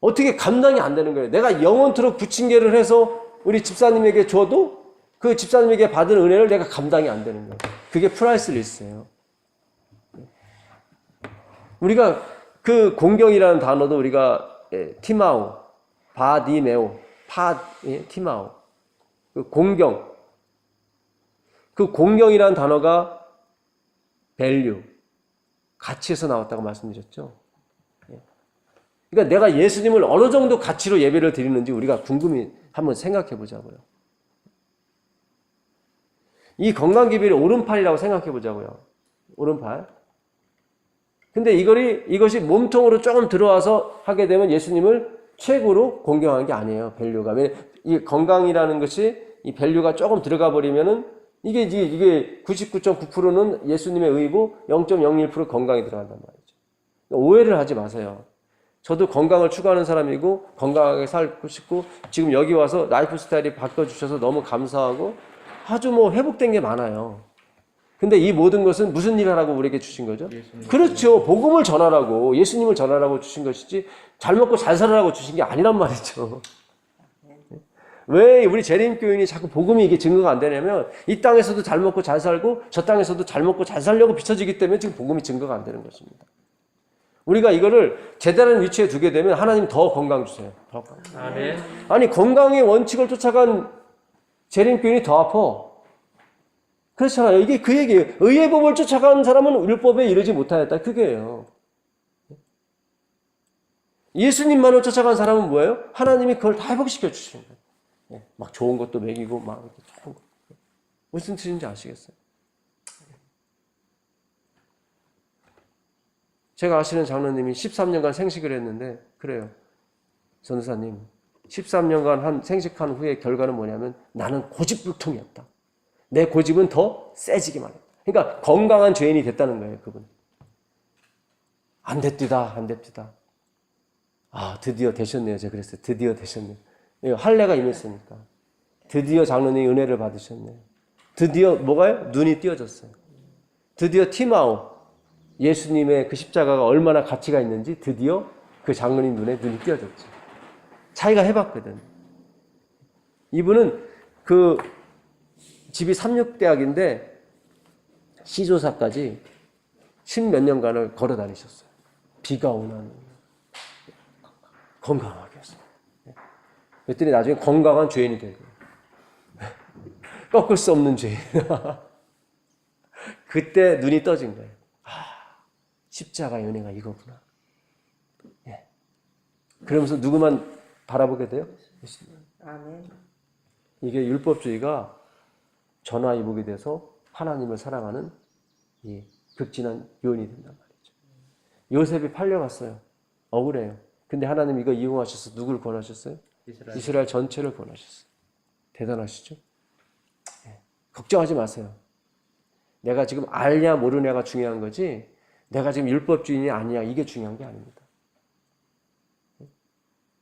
어떻게 감당이 안 되는 거예요. 내가 영원토록 부침개를 해서 우리 집사님에게 줘도 그 집사님에게 받은 은혜를 내가 감당이 안 되는 거예요. 그게 프라이스리스예요. 우리가 그 공경이라는 단어도 우리가 티마오, 바디메오, 티마오, 그 공경. 그 공경이라는 단어가 밸류, 가치에서 나왔다고 말씀드렸죠. 그러니까 내가 예수님을 어느 정도 가치로 예배를 드리는지 우리가 궁금히 한번 생각해 보자고요. 이 건강기별이 오른팔이라고 생각해 보자고요. 오른팔. 근데 이것이 몸통으로 조금 들어와서 하게 되면 예수님을 최고로 공경하는 게 아니에요. 밸류가. 왜 이 건강이라는 것이 이 밸류가 조금 들어가 버리면은 이게 99.9%는 예수님의 의고 0.01% 건강이 들어간단 말이죠. 오해를 하지 마세요. 저도 건강을 추구하는 사람이고 건강하게 살고 싶고 지금 여기 와서 라이프 스타일이 바꿔주셔서 너무 감사하고 아주 회복된 게 많아요. 근데 이 모든 것은 무슨 일 하라고 우리에게 주신 거죠? 그렇죠. 복음을 전하라고, 예수님을 전하라고 주신 것이지 잘 먹고 잘 살아라고 주신 게 아니란 말이죠. 왜 우리 재림교인이 자꾸 복음이 이게 증거가 안 되냐면 이 땅에서도 잘 먹고 잘 살고 저 땅에서도 잘 먹고 잘 살려고 비춰지기 때문에 지금 복음이 증거가 안 되는 것입니다. 우리가 이거를 제대로 위치에 두게 되면 하나님 더 건강 주세요. 더 건강. 아멘. 아니 건강의 원칙을 쫓아간 재림교인이 더 아파. 그렇잖아요. 이게 그 얘기예요. 의의 법을 쫓아간 사람은 율법에 이르지 못하였다. 그게예요. 예수님만을 쫓아간 사람은 뭐예요? 하나님이 그걸 다 회복시켜 주시는 거예요. 막 좋은 것도 먹이고 막 이렇게 좋은 거. 무슨 뜻인지 아시겠어요? 제가 아시는 장로님이 13년간 생식을 했는데 그래요. 전도사님 13년간 한 생식한 후에 결과는 뭐냐면 나는 고집불통이었다. 내 고집은 더 세지기만 했다. 그러니까 건강한 죄인이 됐다는 거예요. 그분. 안 됐디다. 안 됐디다. 아 드디어 되셨네요. 제가 그랬어요. 드디어 되셨네요. 할례가 임했으니까. 드디어 장로님이 은혜를 받으셨네요. 드디어 뭐가요? 눈이 띄어졌어요. 드디어 티마오. 예수님의 그 십자가가 얼마나 가치가 있는지 드디어 그 장로님 눈에 눈이 띄어졌죠. 자기가 해봤거든. 이분은 그 집이 삼육대학인데 시조사까지 10몇 년간을 걸어 다니셨어요. 비가 오는 건강하게 했어요. 그랬더니 나중에 건강한 죄인이 되고 꺾을 수 없는 죄인. 그때 눈이 떠진 거예요. 십자가의 은혜가 이거구나. 예. 그러면서 누구만 바라보게 돼요? 아멘. 이게 율법주의가 전화위복이 돼서 하나님을 사랑하는 이 극진한 요인이 된단 말이죠. 요셉이 팔려갔어요. 억울해요. 근데 하나님 이거 이용하셔서 누굴 권하셨어요? 이스라엘 전체를 권하셨어요. 대단하시죠? 예. 걱정하지 마세요. 내가 지금 알냐 모르냐가 중요한 거지 내가 지금 율법주의냐 아니냐 이게 중요한 게 아닙니다.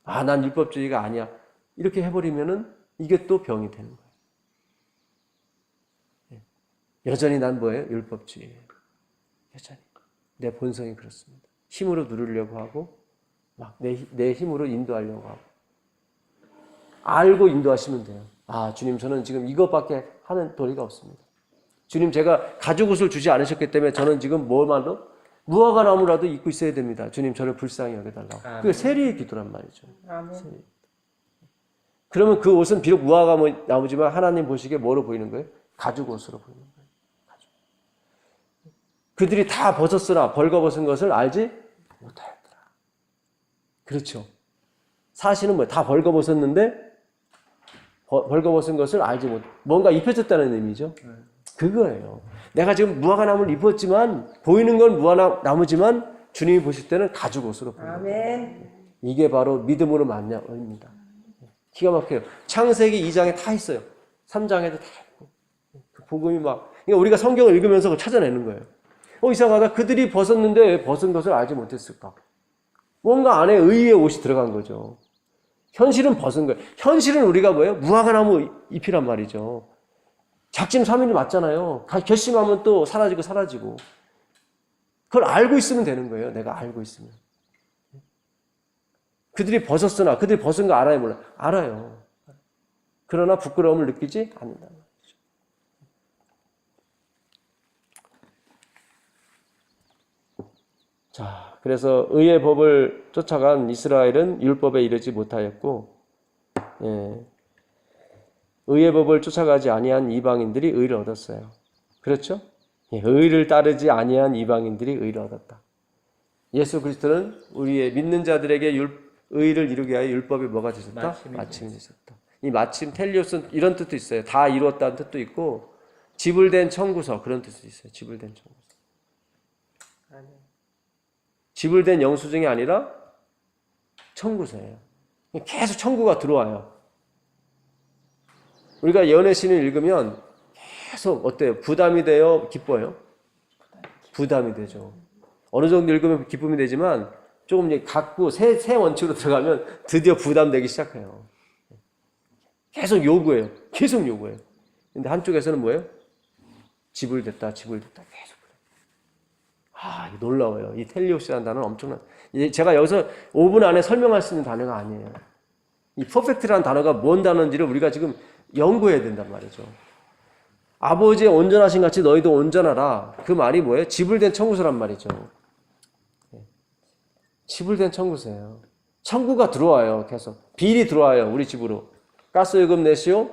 아, 난 율법주의가 아니야. 이렇게 해버리면은 이게 또 병이 되는 거예요. 여전히 난 뭐예요? 율법주의예요. 여전히. 내 본성이 그렇습니다. 힘으로 누르려고 하고 막 내 힘으로 인도하려고 하고 알고 인도하시면 돼요. 아, 주님 저는 지금 이것밖에 하는 도리가 없습니다. 주님 제가 가죽 옷을 주지 않으셨기 때문에 저는 지금 뭐만도 무화과 나무라도 입고 있어야 됩니다. 주님 저를 불쌍히 여겨달라고. 그게 세리의 기도란 말이죠. 세리. 그러면 그 옷은 비록 무화과 나무지만 하나님 보시기에 뭐로 보이는 거예요? 가죽 옷으로 보이는 거예요. 가죽. 그들이 다 벗었으나 벌거벗은 것을 알지 못하였더라. 그렇죠. 사실은 뭐예요? 다 벌거벗었는데 벌거벗은 것을 알지 못. 뭔가 입혀졌다는 의미죠. 그거예요. 내가 지금 무화과 나무를 입었지만 보이는 건 무화과 나무지만 주님이 보실 때는 가죽 옷으로 보여요. 아멘. 이게 바로 믿음으로 만나입니다. 기가 막혀요. 창세기 2장에 다 있어요. 3장에도 다 있고. 그 복음이 막 그러니까 우리가 성경을 읽으면서 그걸 찾아내는 거예요. 이상하다. 그들이 벗었는데 왜 벗은 것을 알지 못했을까? 뭔가 안에 의의 옷이 들어간 거죠. 현실은 벗은 거예요. 현실은 우리가 뭐예요? 무화과 나무 잎이란 말이죠. 작심삼일이 맞잖아요. 결심하면 또 사라지고. 그걸 알고 있으면 되는 거예요. 내가 알고 있으면. 그들이 벗었으나 그들이 벗은 거 알아요? 몰라요? 알아요. 그러나 부끄러움을 느끼지 않는다. 자, 그래서 의의 법을 쫓아간 이스라엘은 율법에 이르지 못하였고, 예, 의의 법을 쫓아가지 아니한 이방인들이 의를 얻었어요. 그렇죠? 예, 의를 따르지 아니한 이방인들이 의를 얻었다. 예수 그리스도는 우리의 믿는 자들에게 의를 이루게 하여 율법이 뭐가 되셨다? 마침이 되셨다. 이 마침 텔리오스는 이런 뜻도 있어요. 다 이루었다는 뜻도 있고 지불된 청구서 그런 뜻도 있어요. 지불된 청구서. 지불된 영수증이 아니라 청구서예요. 계속 청구가 들어와요. 우리가 예언의 읽으면 계속 어때요? 부담이 돼요? 기뻐요? 부담이 되죠. 어느 정도 읽으면 기쁨이 되지만 조금 이제 갖고 새 원칙으로 들어가면 드디어 부담되기 시작해요. 계속 요구해요. 계속 요구해요. 근데 한쪽에서는 뭐예요? 지불됐다 계속 그래요. 아, 놀라워요. 이 텔리오스라는 단어는 엄청난, 제가 여기서 5분 안에 설명할 수 있는 단어가 아니에요. 이 퍼펙트라는 단어가 뭔 단어인지를 우리가 지금 연구해야 된단 말이죠. 아버지의 온전하신 같이 너희도 온전하라. 그 말이 뭐예요? 지불된 청구서란 말이죠. 지불된 청구서예요. 청구가 들어와요. 계속 비리 들어와요. 우리 집으로. 가스요금 내시오?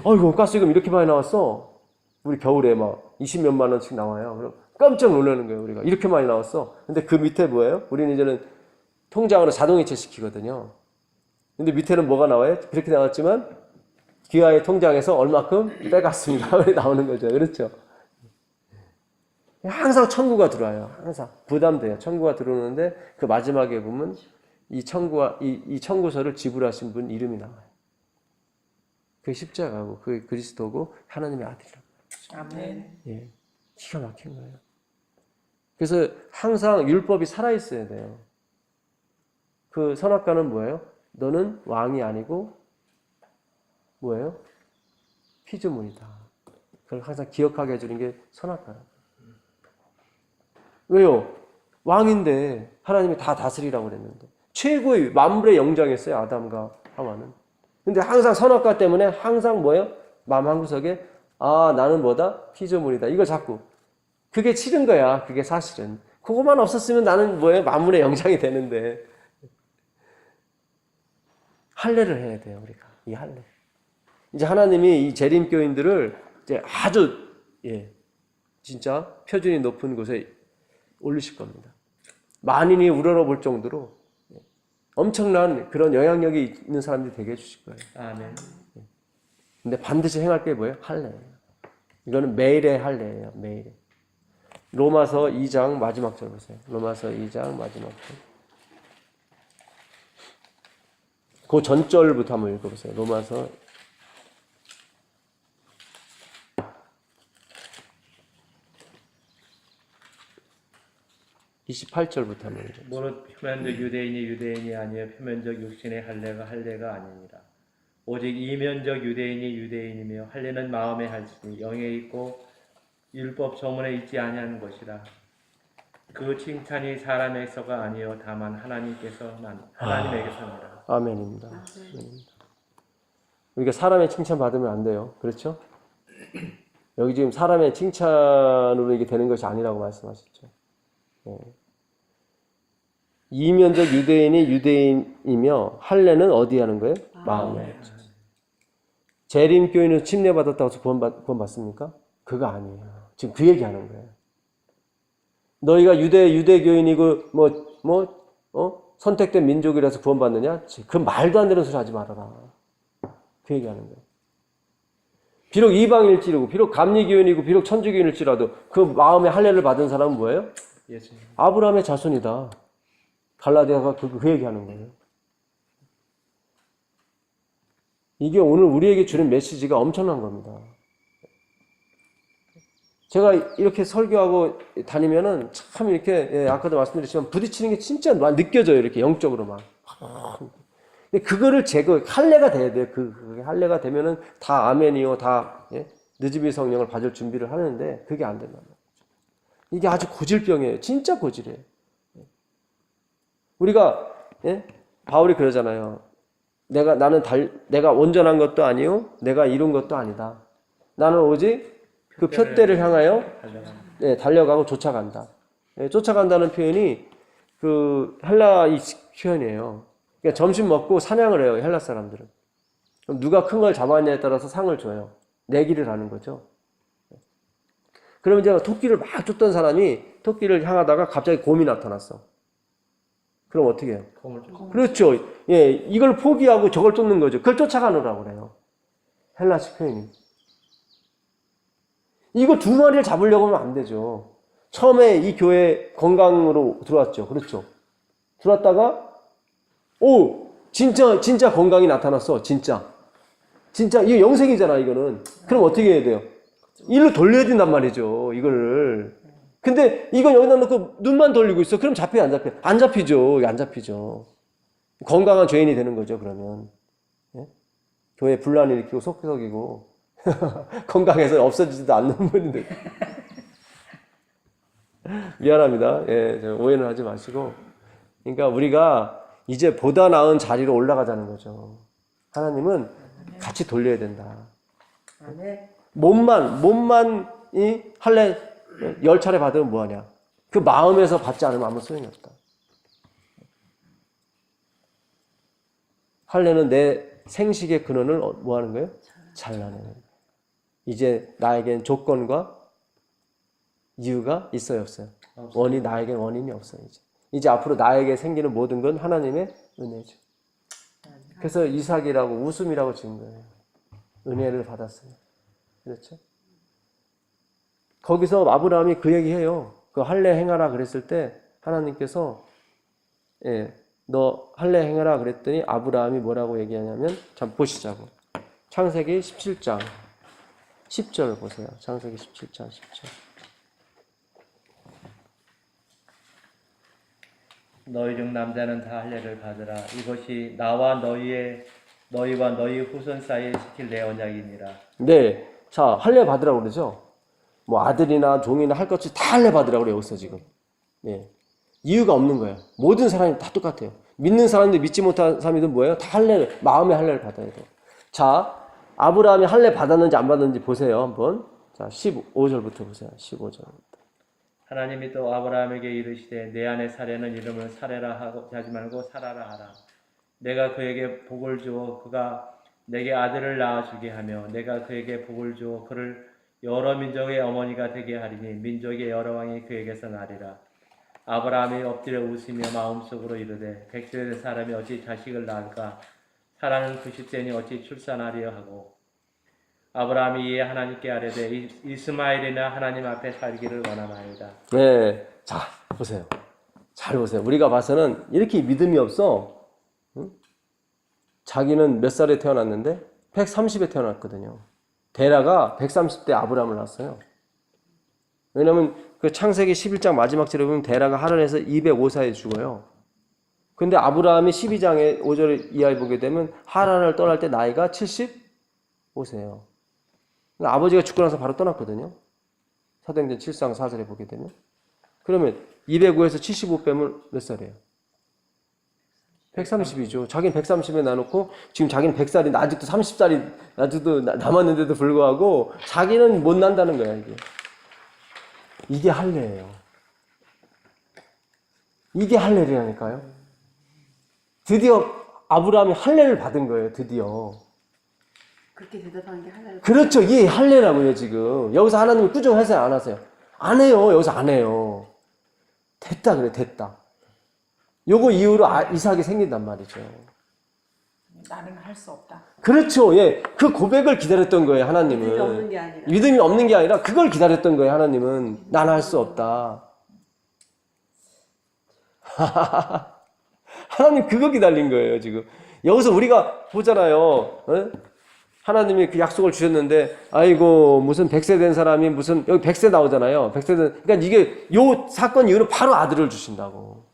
어이구, 가스요금 이렇게 많이 나왔어. 우리 겨울에 막 20몇만 원씩 나와요. 그럼 깜짝 놀라는 거예요. 우리가 이렇게 많이 나왔어. 근데 그 밑에 뭐예요? 우리는 이제는 통장으로 자동이체 시키거든요. 근데 밑에는 뭐가 나와요? 그렇게 나왔지만 기아의 통장에서 얼마큼 빼갔습니다. 나오는 거죠. 그렇죠? 항상 청구가 들어와요. 항상 부담돼요. 청구가 들어오는데 그 마지막에 보면 이 청구서를 지불하신 분 이름이 나와요. 그게 십자가고 그게 그리스도고 하나님의 아들이라고. 아멘. 예, 기가 막힌 거예요. 그래서 항상 율법이 살아있어야 돼요. 그 선악과는 뭐예요? 너는 왕이 아니고 뭐예요? 피조물이다. 그걸 항상 기억하게 해주는 게 선악과예요. 왜요? 왕인데 하나님이 다 다스리라고 그랬는데 최고의 만물의 영장이었어요. 아담과 하와는. 근데 항상 선악과 때문에 항상 뭐예요? 마음 한구석에 아 나는 뭐다? 피조물이다. 이걸 자꾸 그게 싫은 거야. 그게 사실은. 그것만 없었으면 나는 뭐예요? 만물의 영장이 되는데 할례를 해야 돼요. 우리가 이 할례. 이제 하나님이 이 재림교인들을 이제 아주 진짜 표준이 높은 곳에 올리실 겁니다. 만인이 우러러볼 정도로 엄청난 그런 영향력이 있는 사람들이 되게 해주실 거예요. 아멘. 근데 반드시 행할 게 뭐예요? 할례예요. 이거는 매일의 할례예요. 매일. 로마서 2장 마지막 절 보세요. 로마서 2장 마지막 절. 그 전절부터 한번 읽어보세요. 로마서 28절부터 한번 읽어보세요. 무릇 표면적 유대인이 아니여 표면적 육신의 할례가 아니니라. 오직 이면적 유대인이며 할례는 마음에 할지니 영에 있고 율법 조문에 있지 아니하는 것이라. 그 칭찬이 사람에서가 아니요 다만 하나님에게서니라. 아멘입니다. 아멘입니다. 우리가 사람의 칭찬 받으면 안 돼요. 그렇죠? 여기 지금 사람의 칭찬으로 이게 되는 것이 아니라고 말씀하셨죠. 이면적 유대인이며 할례는 어디 하는 거예요? 마음에. 재림교인으로 침례받았다고 해서 구원 받습니까? 그거 아니에요. 지금 그 얘기하는 거예요. 너희가 유대교인이고 선택된 민족이라서 구원받느냐? 그 말도 안 되는 소리 하지 말아라. 그 얘기하는 거예요. 비록 이방일지라도 비록 감리교인이고 비록 천주교인일지라도 그 마음에 할례를 받은 사람은 뭐예요? 예수님. 아브라함의 자손이다. 갈라디아가 그 얘기하는 거예요. 이게 오늘 우리에게 주는 메시지가 엄청난 겁니다. 제가 이렇게 설교하고 다니면은 참 이렇게 아까도 말씀드렸지만 부딪히는 게 진짜 느껴져요. 이렇게 영적으로만. 근데 그거를 할례가 돼야 돼요. 그게 할례가 되면은 다 아멘이요, 다 늦음이 성령을 받을 준비를 하는데 그게 안 된단 말이에요. 이게 아주 고질병이에요. 진짜 고질이에요. 우리가 바울이 그러잖아요. 내가 온전한 것도 아니요, 내가 이룬 것도 아니다. 나는 오직 그 표대를 향하여 달려가고 쫓아간다. 예, 쫓아간다는 표현이 그 헬라이식 표현이에요. 그러니까 점심 먹고 사냥을 해요, 헬라 사람들은. 그럼 누가 큰 걸 잡았냐에 따라서 상을 줘요. 내기를 하는 거죠. 그러면 이제 토끼를 막 쫓던 사람이 토끼를 향하다가 갑자기 곰이 나타났어. 그럼 어떻게 해요? 곰을 쫓 그렇죠. 예, 이걸 포기하고 저걸 쫓는 거죠. 그걸 쫓아가느라고 그래요. 헬라식 표현이. 이거 두 마리를 잡으려고 하면 안 되죠. 처음에 이 교회 건강으로 들어왔죠. 그렇죠. 들어왔다가, 오! 진짜 건강이 나타났어. 진짜, 이거 영생이잖아, 이거는. 그럼 어떻게 해야 돼요? 일로 돌려야 된단 말이죠, 이거를. 근데 이건 여기다 놓고 눈만 돌리고 있어. 그럼 잡혀요, 안 잡혀요? 안 잡히죠. 이게 안 잡히죠. 건강한 죄인이 되는 거죠, 그러면. 예? 교회 분란 일으키고 속썩이고 건강해서 없어지지도 않는 분인데. 미안합니다. 예, 오해는 하지 마시고. 그러니까 우리가 이제 보다 나은 자리로 올라가자는 거죠. 하나님은 같이 돌려야 된다. 아멘. 몸만 이 할례 10차례 받으면 뭐하냐? 그 마음에서 받지 않으면 아무 소용이 없다. 할례는 내 생식의 근원을 뭐 하는 거예요? 잘라내는. 이제 나에겐 조건과 이유가 있어요, 없어요? 원이 나에겐 원인이 없어요. 이제 앞으로 나에게 생기는 모든 건 하나님의 은혜죠. 그래서 이삭이라고 웃음이라고 지은 거예요. 은혜를 받았어요. 그렇죠? 거기서 아브라함이 그 얘기해요. 그 할례 행하라 그랬을 때 하나님께서 너 할례 행하라 그랬더니 아브라함이 뭐라고 얘기하냐면 참 보시자고. 창세기 17장 10절 보세요. 창세기 17장 10절. 너희 중 남자는 다 할례를 받으라. 이것이 나와 너희와 너희 후손 사이에 시킬 내 언약이니라. 네. 자, 할례 받으라고 그러죠. 뭐 아들이나 종이나 할 것 없이 다 할례 받으라고 그래요, 여기서 지금. 네. 이유가 없는 거예요. 모든 사람이 다 똑같아요. 믿는 사람들, 믿지 못한 사람이든 뭐예요? 다 할례를, 마음의 할례를 받아야 돼요. 자, 아브라함이 할례 받았는지 안 받았는지 보세요, 한번. 자, 15절부터 보세요. 15절부터. 하나님이 또 아브라함에게 이르시되 내 안에 사례는 이름을 사례라 하지 말고 사라라 하라. 내가 그에게 복을 주어 그가 내게 아들을 낳아주게 하며 내가 그에게 복을 주어 그를 여러 민족의 어머니가 되게 하리니 민족의 여러 왕이 그에게서 나리라. 아브라함이 엎드려 웃으며 마음속으로 이르되 100세 된 사람이 어찌 자식을 낳을까? 사라는 90세니 어찌 출산하리요 하고 아브라함이 이에 하나님께 아뢰되 이스마엘이나 하나님 앞에 살기를 원하나이다. 네. 자, 보세요. 잘 보세요. 우리가 봐서는 이렇게 믿음이 없어. 응? 자기는 몇 살에 태어났는데 130에 태어났거든요. 데라가 130대 아브라함을 낳았어요. 왜냐하면 그 창세기 11장 마지막 절에 보면 데라가 하란에서 205세에 죽어요. 근데 아브라함이 12장에 5절 이하에 보게 되면 하란을 떠날 때 나이가 75세예요. 아버지가 죽고 나서 바로 떠났거든요. 사도행전 7장 4절에 보게 되면. 그러면 205에서 75 빼면 몇 살이에요? 130이죠. 자기는 130에 나놓고 지금 자기는 100살인데 아직도 30살이 아직도 남았는데도 불구하고 자기는 못 난다는 거야, 이게. 이게 할례예요. 이게 할례라니까요. 드디어 아브라함이 할례를 받은 거예요, 드디어. 그렇게 대답한 게 하나를. 그렇죠. 이게 할례라고요, 지금. 여기서 하나님이 꾸중하세요, 안 하세요? 안 해요. 여기서 안 해요. 됐다 그래, 됐다. 요거 이후로 이삭이 생긴단 말이죠. 나는 할 수 없다. 그렇죠. 예. 그 고백을 기다렸던 거예요, 하나님은. 믿음이 없는 게 아니라. 믿음이 없는 게 아니라 그걸 기다렸던 거예요, 하나님은. 난 할 수 없다. 하나님 그거 기다린 거예요, 지금. 여기서 우리가 보잖아요. 어? 하나님이 그 약속을 주셨는데, 아이고, 무슨 100세 된 사람이 무슨, 여기 100세 나오잖아요. 100세 된, 그러니까 이게, 요 사건 이후로 바로 아들을 주신다고.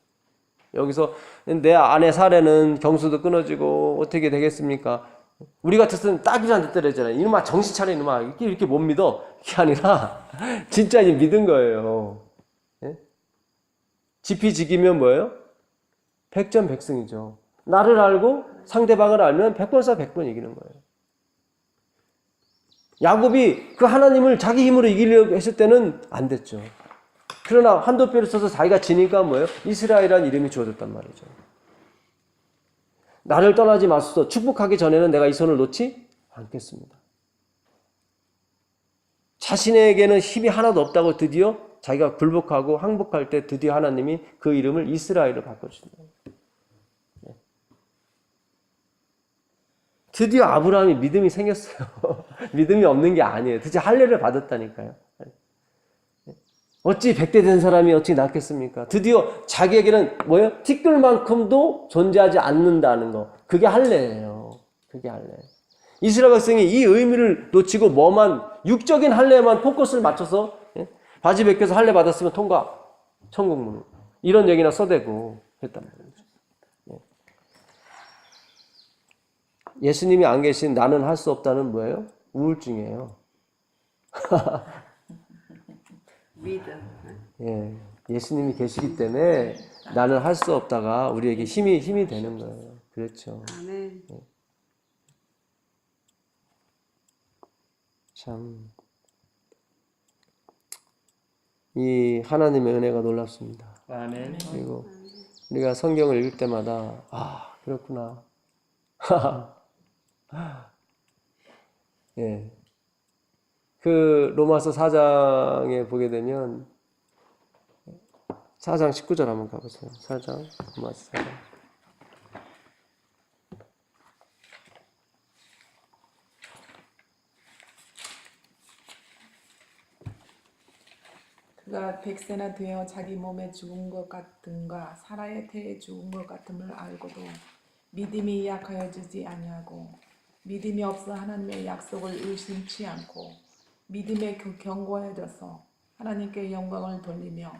여기서 내 아내 사례는 경수도 끊어지고 어떻게 되겠습니까? 우리 같았으면 딱이라는 때려잖아요. 이놈아 정신 차려 이놈아 이렇게 못 믿어. 그게 아니라 진짜 이제 믿은 거예요. 예? 지피지기면 뭐예요? 백전백승이죠. 나를 알고 상대방을 알면 100번 100번 이기는 거예요. 야곱이 그 하나님을 자기 힘으로 이기려고 했을 때는 안 됐죠. 그러나 한도표를 써서 자기가 지니까 뭐예요? 이스라엘이라는 이름이 주어졌단 말이죠. 나를 떠나지 마소서. 축복하기 전에는 내가 이 손을 놓지 않겠습니다. 자신에게는 힘이 하나도 없다고 드디어 자기가 굴복하고 항복할 때 드디어 하나님이 그 이름을 이스라엘로 바꿔주신다. 드디어 아브라함이 믿음이 생겼어요. 믿음이 없는 게 아니에요. 드디어 할례를 받았다니까요. 어찌 100대 된 사람이 어찌 낫겠습니까? 드디어 자기에게는 뭐예요? 티끌만큼도 존재하지 않는다는 거. 그게 할례예요. 그게 할례. 이스라엘 백성이 이 의미를 놓치고 뭐만 육적인 할례에만 포커스를 맞춰서 바지 벗겨서 할례 받았으면 통과 천국문 이런 얘기나 써대고 했단 말이죠. 예수님이 안 계신 나는 할 수 없다는 뭐예요? 우울증이에요. 믿음. 예, 예수님이 계시기 때문에 나는 할 수 없다가 우리에게 힘이 되는 거예요. 그렇죠. 아멘. 참, 이 하나님의 은혜가 놀랍습니다. 아멘. 그리고 우리가 성경을 읽을 때마다 아, 그렇구나. 예. 그 로마서 4장에 보게 되면 4장 19절 한번 가보세요. 4장 로마서 4장. 그가 백세나 되어 자기 몸에 죽은 것 같음과 사라의 태에 죽은 것 같음을 알고도 믿음이 약하여지지 아니하고 믿음이 없어 하나님의 약속을 의심치 않고 믿음에 견고해져서 하나님께 영광을 돌리며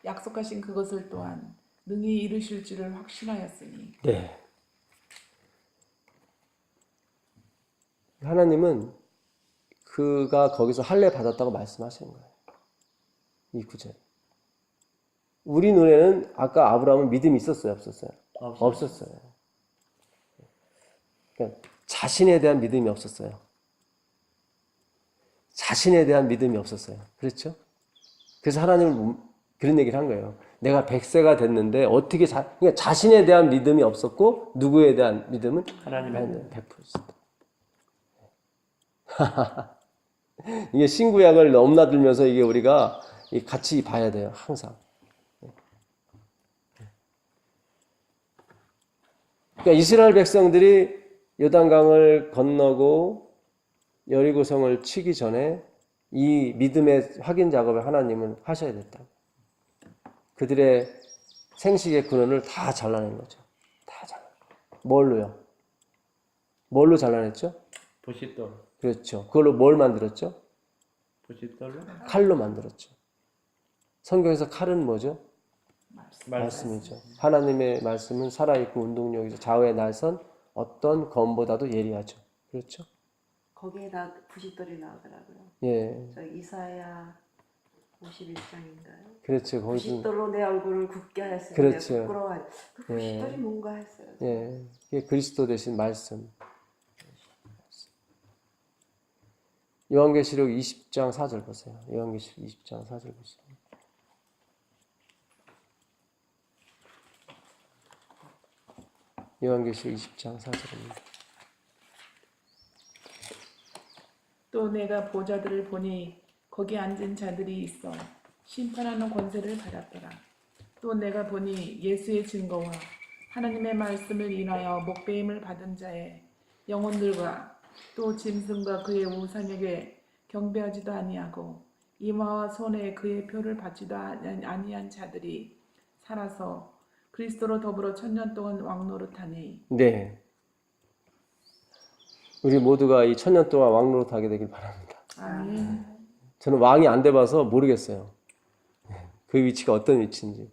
약속하신 그것을 또한 능히 이루실 줄을 확신하였으니. 네. 하나님은 그가 거기서 할례 받았다고 말씀하시는 거예요. 이 구절. 우리 눈에는 아까 아브라함은 믿음이 있었어요, 없었어요? 없었어요. 그러니까 자신에 대한 믿음이 없었어요. 자신에 대한 믿음이 없었어요. 그렇죠? 그래서 하나님은 그런 얘기를 한 거예요. 내가 100세가 됐는데 어떻게 그러니까 자신에 대한 믿음이 없었고 누구에 대한 믿음은? 하나님의 100%. 이게 신구약을 넘나들면서 이게 우리가 같이 봐야 돼요. 항상. 그러니까 이스라엘 백성들이 요단강을 건너고 여리고성을 치기 전에 이 믿음의 확인 작업을 하나님은 하셔야 됐다. 그들의 생식의 근원을 다 잘라낸 거죠. 다 잘라. 뭘로요? 뭘로 잘라냈죠? 부싯돌. 그렇죠. 그걸로 뭘 만들었죠? 부싯돌로? 칼로 만들었죠. 성경에서 칼은 뭐죠? 말씀이죠. 하나님의 말씀은 살아있고 운동력이죠. 좌우의 날선 어떤 검보다도 예리하죠. 그렇죠? 거기에다 부싯돌이 나오더라고요. 예. 저 이사야 51장인가요? 그렇죠. 거기서 부싯돌로 내 얼굴을 굽게 하였으니 그렇죠. 내가 부끄러워요. 그 부싯돌이 예. 뭔가 했어요. 예. 이게 그리스도 대신 말씀. 요한계시록 20장 4절 보세요. 요한계시록 20장 4절 보세요. 요한계시록 20장 4절입니다. 또 내가 보좌들을 보니 거기 앉은 자들이 있어 심판하는 권세를 받았더라. 또 내가 보니 예수의 증거와 하나님의 말씀을 인하여 목배임을 받은 자의 영혼들과 또 짐승과 그의 우상에게 경배하지도 아니하고 이마와 손에 그의 표를 받지도 아니한 자들이 살아서 그리스도로 더불어 1000년 동안 왕노릇하니. 네. 우리 모두가 이 1000년 동안 왕노릇하게 되길 바랍니다. 아멘. 저는 왕이 안 돼봐서 모르겠어요. 그 위치가 어떤 위치인지.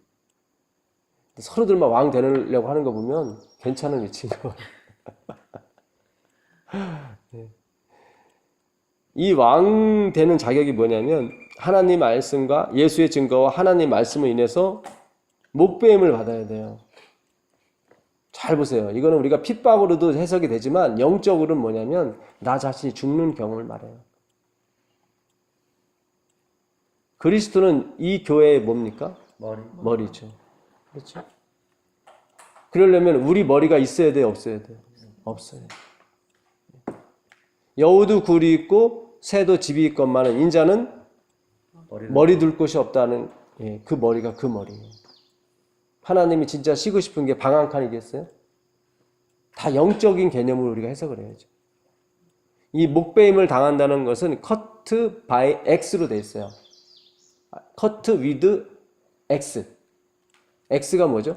서로들 막 왕 되려고 하는 거 보면 괜찮은 위치인 거. 네. 이 왕 되는 자격이 뭐냐면 하나님 말씀과 예수의 증거와 하나님 말씀을 인해서 목배임을 받아야 돼요. 잘 보세요. 이거는 우리가 핍박으로도 해석이 되지만 영적으로는 뭐냐면 나 자신이 죽는 경험을 말해요. 그리스도는 이 교회의 뭡니까? 머리죠. 그렇죠? 그러려면 우리 머리가 있어야 돼요, 없어야 돼요? 없어요. 여우도 굴이 있고 새도 집이 있건만은 인자는 머리 둘 곳이 없다는 그 머리가 그 머리예요. 하나님이 진짜 쉬고 싶은 게 방 한 칸이겠어요? 다 영적인 개념으로 우리가 해석을 해야죠. 이 목베임을 당한다는 것은 cut by X로 되어 있어요. cut with X. X가 뭐죠?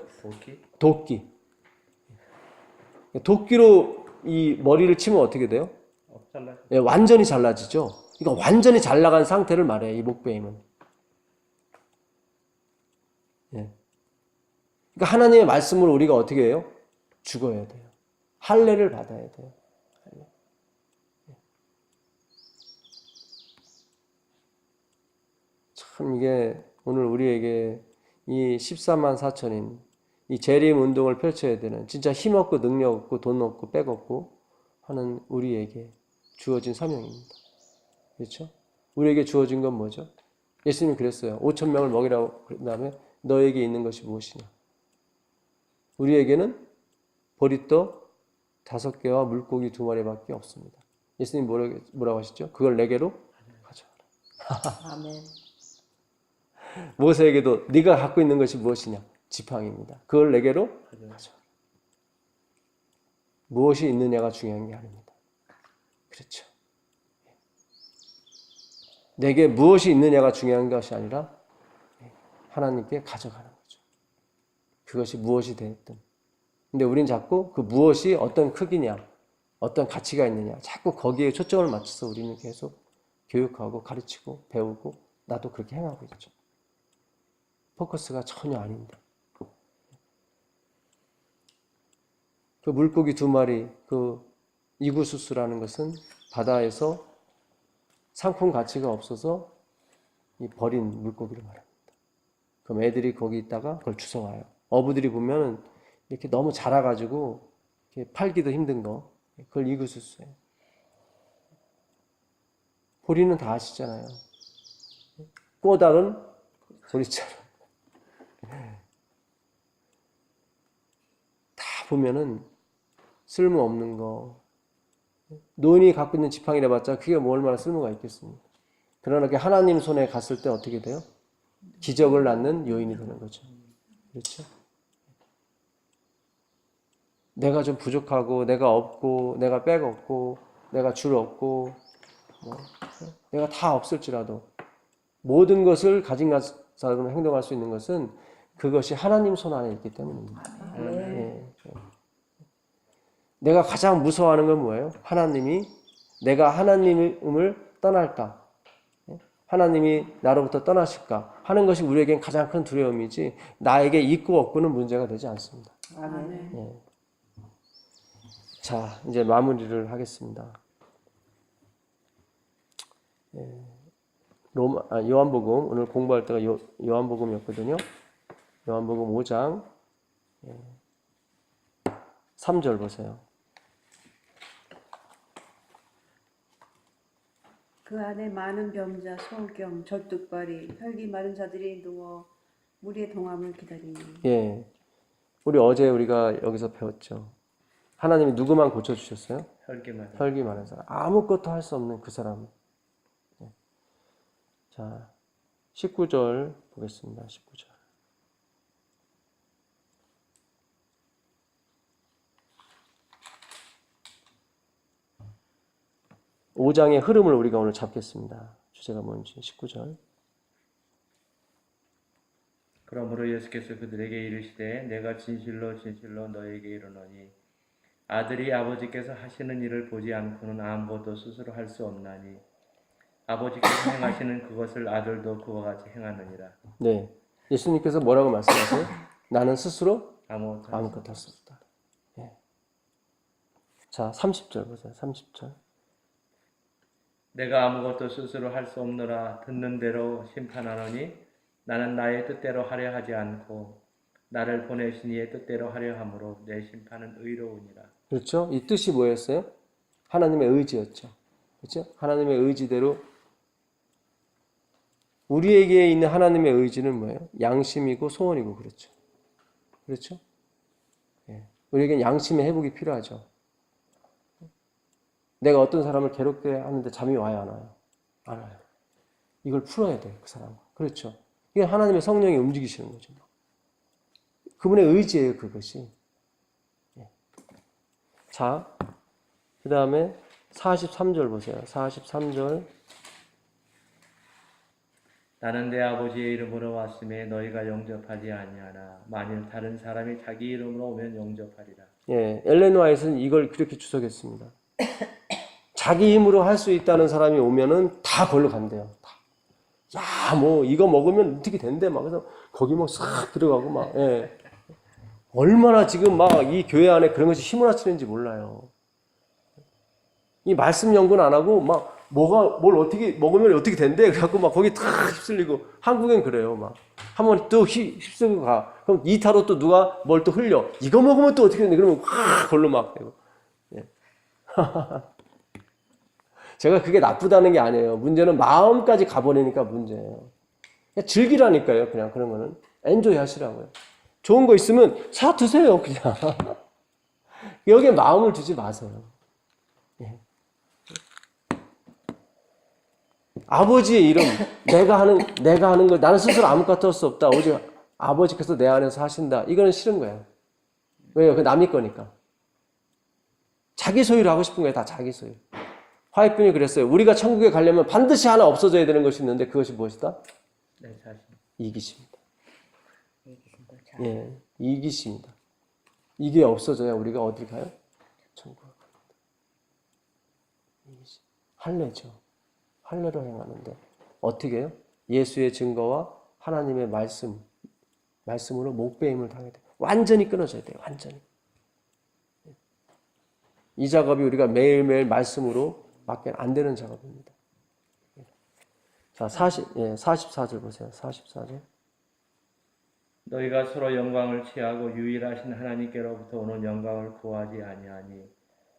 도끼. 도끼로 이 머리를 치면 어떻게 돼요? 예, 완전히 잘라지죠. 그러니까 완전히 잘 나간 상태를 말해요. 이 목베임은. 예. 그러니까 하나님의 말씀을 우리가 어떻게 해요? 죽어야 돼요. 할례를 받아야 돼요. 할례. 참 이게 오늘 우리에게 이 14만 4천인 이 재림 운동을 펼쳐야 되는 진짜 힘없고 능력 없고 돈 없고 백 없고 하는 우리에게 주어진 사명입니다. 그렇죠? 우리에게 주어진 건 뭐죠? 예수님이 그랬어요. 5천 명을 먹이라고 그런 다음에 너에게 있는 것이 무엇이냐? 우리에게는 보리떡 5개와 물고기 2마리밖에 없습니다. 예수님 뭐라고 하시죠? 그걸 내게로 가져와라. 아멘. 모세에게도 네가 갖고 있는 것이 무엇이냐? 지팡이입니다. 그걸 내게로 가져와라. 무엇이 있느냐가 중요한 게 아닙니다. 그렇죠. 내게 무엇이 있느냐가 중요한 것이 아니라 하나님께 가져가는 거죠. 그것이 무엇이 되었든. 근데 우린 자꾸 그 무엇이 어떤 크기냐, 어떤 가치가 있느냐, 자꾸 거기에 초점을 맞춰서 우리는 계속 교육하고 가르치고 배우고 나도 그렇게 행하고 있죠. 포커스가 전혀 아닌데. 그 물고기 2마리, 그 이구수수라는 것은 바다에서 상품 가치가 없어서 이 버린 물고기를 말합니다. 그럼 애들이 거기 있다가 그걸 주워와요. 어부들이 보면은 이렇게 너무 자라가지고 이렇게 팔기도 힘든 거, 그걸 이구수수예요. 보리는 다 아시잖아요. 꼬다른 보리처럼. 다 보면은 쓸모없는 거. 노인이 갖고 있는 지팡이라 봤자 그게 뭐 얼마나 쓸모가 있겠습니까? 그러나 그 하나님 손에 갔을 때 어떻게 돼요? 기적을 낳는 요인이 되는 거죠. 그렇죠? 내가 좀 부족하고, 내가 없고, 내가 백 없고, 내가 줄 없고, 내가 다 없을지라도 모든 것을 가진 사람으로 행동할 수 있는 것은 그것이 하나님 손 안에 있기 때문입니다. 예. 내가 가장 무서워하는 건 뭐예요? 하나님이 내가 하나님을 떠날까? 하나님이 나로부터 떠나실까? 하는 것이 우리에겐 가장 큰 두려움이지 나에게 있고 없고는 문제가 되지 않습니다. 아멘. 예. 자, 이제 마무리를 하겠습니다. 예. 요한복음, 오늘 공부할 때가 요한복음이었거든요. 요한복음 5장 3절 보세요. 그 안에 많은 병자, 소경, 절뚝발이, 혈기 마른 자들이 누워 무리의 동함을 기다리니. 예. 우리 어제 우리가 여기서 배웠죠. 하나님이 누구만 고쳐주셨어요? 혈기 많은 사람. 아무것도 할 수 없는 그 사람. 예. 자, 19절 보겠습니다. 19절. 5장의 흐름을 우리가 오늘 잡겠습니다. 주제가 뭔지 19절. 그러므로 예수께서 그들에게 이르시되 내가 진실로 진실로 너에게 이르노니 아들이 아버지께서 하시는 일을 보지 않고는 아무것도 스스로 할 수 없나니 아버지께서 행하시는 그것을 아들도 그와 같이 행하느니라. 네, 예수님께서 뭐라고 말씀하세요? 나는 스스로 아무것도 할 수 없다. 네. 자, 30절 보세요. 30절. 내가 아무것도 스스로 할 수 없노라. 듣는 대로 심판하노니 나는 나의 뜻대로 하려 하지 않고 나를 보내신 이의 뜻대로 하려 함으로 내 심판은 의로우니라. 그렇죠? 이 뜻이 뭐였어요? 하나님의 의지였죠. 그렇죠? 하나님의 의지대로 우리에게 있는 하나님의 의지는 뭐예요? 양심이고 소원이고 그렇죠. 그렇죠? 예. 우리에겐 양심의 회복이 필요하죠. 내가 어떤 사람을 괴롭게 하는데 잠이 와요, 안 와요? 안 와요. 이걸 풀어야 돼요, 그 사람과. 그렇죠. 이게 하나님의 성령이 움직이시는 거죠. 그분의 의지예요, 그것이. 예. 자, 그 다음에 43절 보세요. 43절. 나는 내 아버지의 이름으로 왔음에 너희가 영접하지 아니하나 만일 다른 사람이 자기 이름으로 오면 영접하리라. 예, 엘렌 화이트는 이걸 그렇게 주석했습니다. 자기 힘으로 할 수 있다는 사람이 오면은 다 걸로 간대요. 다. 야, 뭐 이거 먹으면 어떻게 된대 막 그래서 거기 막 싹 들어가고 막. 예. 얼마나 지금 막 이 교회 안에 그런 것이 힘을 합치는지 몰라요. 이 말씀 연구는 안 하고 막 뭘 어떻게 먹으면 어떻게 된대 그래갖고 막 거기 탁 휩쓸리고 한국엔 그래요. 막 한번 또 휩쓸고 가. 그럼 2타로 또 누가 뭘 또 흘려. 이거 먹으면 또 어떻게 되는데 그러면 확 걸로 막 되고. 예. 제가 그게 나쁘다는 게 아니에요. 문제는 마음까지 가버리니까 문제예요. 그냥 즐기라니까요. 그냥 그런 거는 엔조이 하시라고요. 좋은 거 있으면 사 드세요. 그냥 여기에 마음을 두지 마세요. 예. 아버지의 이름, 내가 하는 걸 나는 스스로 아무것도 할 수 없다. 오직 아버지께서 내 안에서 하신다. 이거는 싫은 거예요. 왜요? 그 남의 거니까. 자기 소유를 하고 싶은 거예요. 다 자기 소유. 화이트분이 그랬어요. 우리가 천국에 가려면 반드시 하나 없어져야 되는 것이 있는데 그것이 무엇이다? 내 자신. 이기심이다. 예, 이기심이다. 이게 없어져야 우리가 어디 가요? 천국을 갑니다. 이기심. 할례죠. 할례로 행하는데 어떻게 해요? 예수의 증거와 하나님의 말씀으로 목배임을 당해야 돼요. 완전히 끊어져야 돼요. 완전히. 이 작업이 우리가 매일매일 말씀으로 밖에 안 되는 작업입니다. 자, 44절 보세요. 44절. 너희가 서로 영광을 취하고 유일하신 하나님께로부터 오는 영광을 구하지 아니하니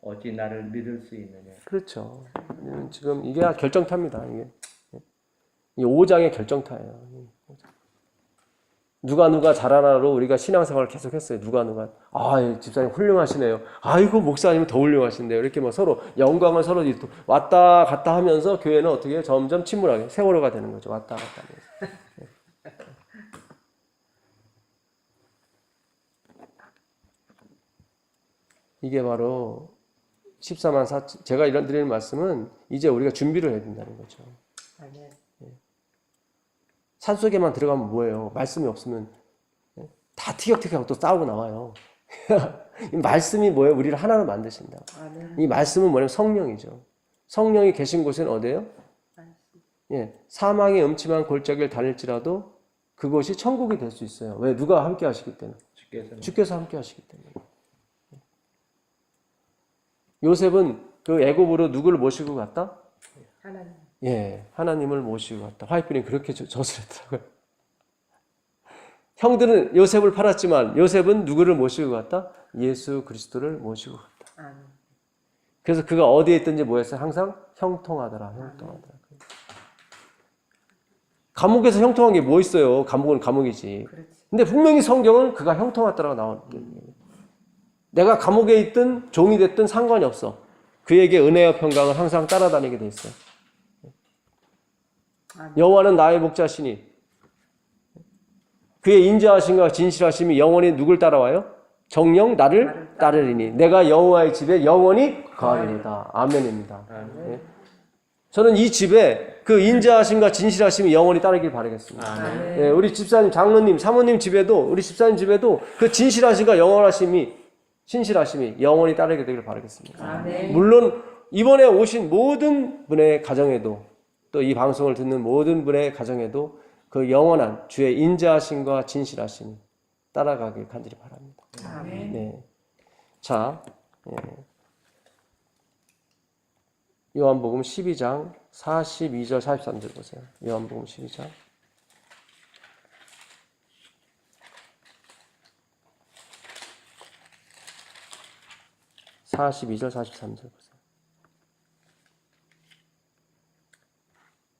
어찌 나를 믿을 수 있느냐. 그렇죠. 지금 이게 결정타입니다. 이게 이 5장의 결정타예요. 누가 잘하나로 우리가 신앙생활을 계속했어요. 누가 집사님 훌륭하시네요. 아이고 목사님은 더 훌륭하신데요. 이렇게 뭐 서로 영광을 서로 왔다 갔다 하면서 교회는 어떻게 해요? 점점 침울하게 세월호가 되는 거죠. 왔다 갔다 하면서. 이게 바로 14만 4천. 제가 드리는 말씀은 이제 우리가 준비를 해야 된다는 거죠. 산속에만 들어가면 뭐예요? 말씀이 없으면 다 티격태격하고 또 싸우고 나와요. 이 말씀이 뭐예요? 우리를 하나로 만드신다. 이 말씀은 뭐냐면 성령이죠. 성령이 계신 곳은 어디예요? 예, 사망의 음침한 골짜기를 다닐지라도 그곳이 천국이 될 수 있어요. 왜? 누가 함께 하시기 때문에. 주께서 함께 하시기 때문에. 요셉은 그 애굽으로 누구를 모시고 갔다? 하나님. 예, 하나님을 모시고 갔다. 화이트분이 그렇게 저술했더라고요. 형들은 요셉을 팔았지만 요셉은 누구를 모시고 갔다? 예수 그리스도를 모시고 갔다. 그래서 그가 어디에 있든지 뭐였어요? 항상 형통하더라. 감옥에서 형통한 게 뭐 있어요? 감옥은 감옥이지. 근데 분명히 성경은 그가 형통하더라고 나왔거든요. 내가 감옥에 있든 종이 됐든 상관이 없어. 그에게 은혜와 평강을 항상 따라다니게 돼 있어요. 여호와는 나의 목자시니 그의 인자하심과 진실하심이 영원히 누굴 따라와요? 정령 나를 따르리니 내가 여호와의 집에 영원히 거하리이다. 아멘입니다. 네. 저는 이 집에 그 인자하심과 진실하심이 영원히 따르길 바라겠습니다. 네, 우리 집사님, 장로님, 사모님 집에도 우리 집사님 집에도 그 진실하심과 신실하심이 영원히 따르게 되길 바라겠습니다. 물론 이번에 오신 모든 분의 가정에도 또 이 방송을 듣는 모든 분의 가정에도 그 영원한 주의 인자하심과 진실하심이 따라가길 간절히 바랍니다. 아멘. 네. 자, 요한복음 12장 42절 43절 보세요. 요한복음 12장. (42절) (43절) 보세요.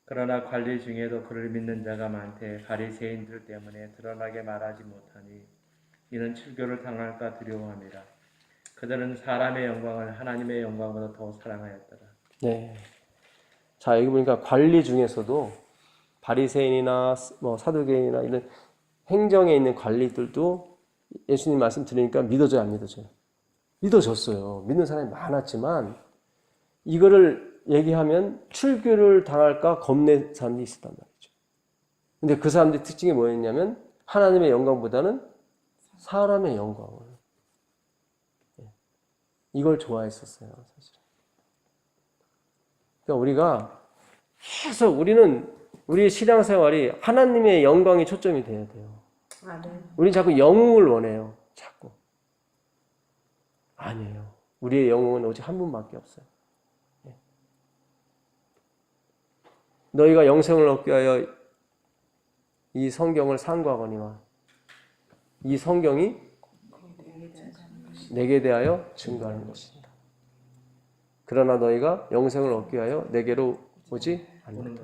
그러나 관리 중에도 그를 믿는 자가 많되 바리새인들 때문에 드러나게 말하지 못하니 이는 출교를 당할까 두려워함이라. 그들은 사람의 영광을 하나님의 영광보다 더 사랑하였더라. 네. 자, 여기 보니까 관리 중에서도 바리새인이나 뭐 사두개인이나 이런 행정에 있는 관리들도 예수님 말씀 들으니까 믿어져요, 안 믿어져요? 믿어졌어요. 믿는 사람이 많았지만 이거를 얘기하면 출교를 당할까 겁낸 사람들이 있었단 말이죠. 근데 그 사람들의 특징이 뭐였냐면 하나님의 영광보다는 사람의 영광을, 이걸 좋아했었어요, 사실. 그러니까 우리가 계속 우리의 신앙생활이 하나님의 영광이 초점이 돼야 돼요. 우리는 자꾸 영웅을 원해요. 자꾸. 아니에요. 우리의 영웅은 오직 한 분밖에 없어요. 너희가 영생을 얻기 위하여 이 성경을 상고하거니와 이 성경이 내게 대하여 증거하는 것이다. 그러나 너희가 영생을 얻기 위하여 내게로 오지 않는다.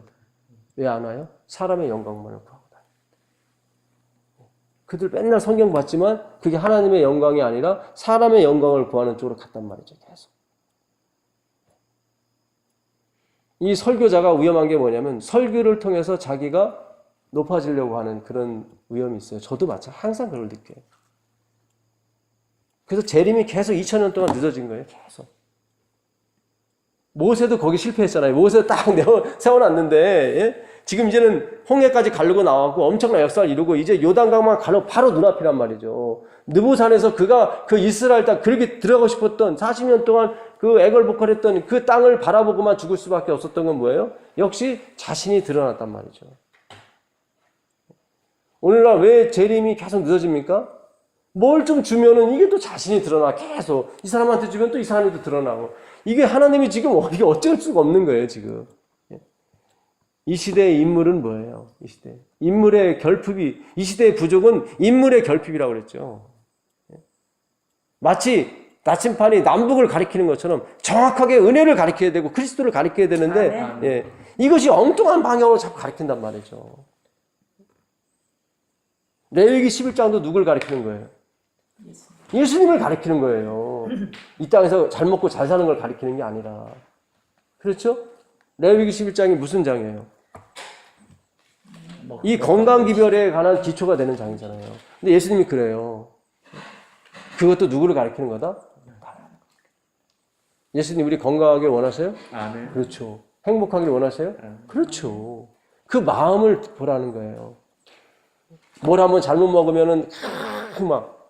왜 안 와요? 사람의 영광만을 구하고 다닌다. 그들 맨날 성경 봤지만 그게 하나님의 영광이 아니라 사람의 영광을 구하는 쪽으로 갔단 말이죠. 계속. 이 설교자가 위험한 게 뭐냐면 설교를 통해서 자기가 높아지려고 하는 그런 위험이 있어요. 저도 마찬가지로 항상 그걸 느껴요. 그래서 재림이 계속 2000년 동안 늦어진 거예요. 계속. 모세도 거기 실패했잖아요. 모세 딱 세워놨는데, 예? 지금 이제는 홍해까지 가르고 나왔고 엄청난 역사를 이루고 이제 요단강만 가르고 바로 눈앞이란 말이죠. 느보산에서 그가 그 이스라엘 땅 그렇게 들어가고 싶었던 40년 동안 그 애걸복걸했던 그 땅을 바라보고만 죽을 수밖에 없었던 건 뭐예요? 역시 자신이 드러났단 말이죠. 오늘날 왜 재림이 계속 늦어집니까? 뭘 좀 주면은 이게 또 자신이 드러나 계속. 이 사람한테 주면 또 이 사람한테 드러나고. 이게 하나님이 지금 이게 어쩔 수가 없는 거예요, 지금. 이 시대의 인물은 뭐예요? 이 시대. 인물의 결핍이, 이 시대의 부족은 인물의 결핍이라고 그랬죠. 마치 나침판이 남북을 가리키는 것처럼 정확하게 은혜를 가리켜야 되고 그리스도를 가리켜야 되는데, 예, 이것이 엉뚱한 방향으로 자꾸 가리킨단 말이죠. 레위기 11장도 누굴 가리키는 거예요? 예수님을 가리키는 거예요. 이 땅에서 잘 먹고 잘 사는 걸 가리키는 게 아니라. 그렇죠? 레위기 11장이 무슨 장이에요? 이 건강기별에 관한 기초가 되는 장이잖아요. 근데 예수님이 그래요. 그것도 누구를 가리키는 거다? 예수님 우리 건강하게 원하세요? 아멘. 그렇죠. 행복하기를 원하세요? 그렇죠. 그 마음을 보라는 거예요. 뭘 한번 잘못 먹으면은 막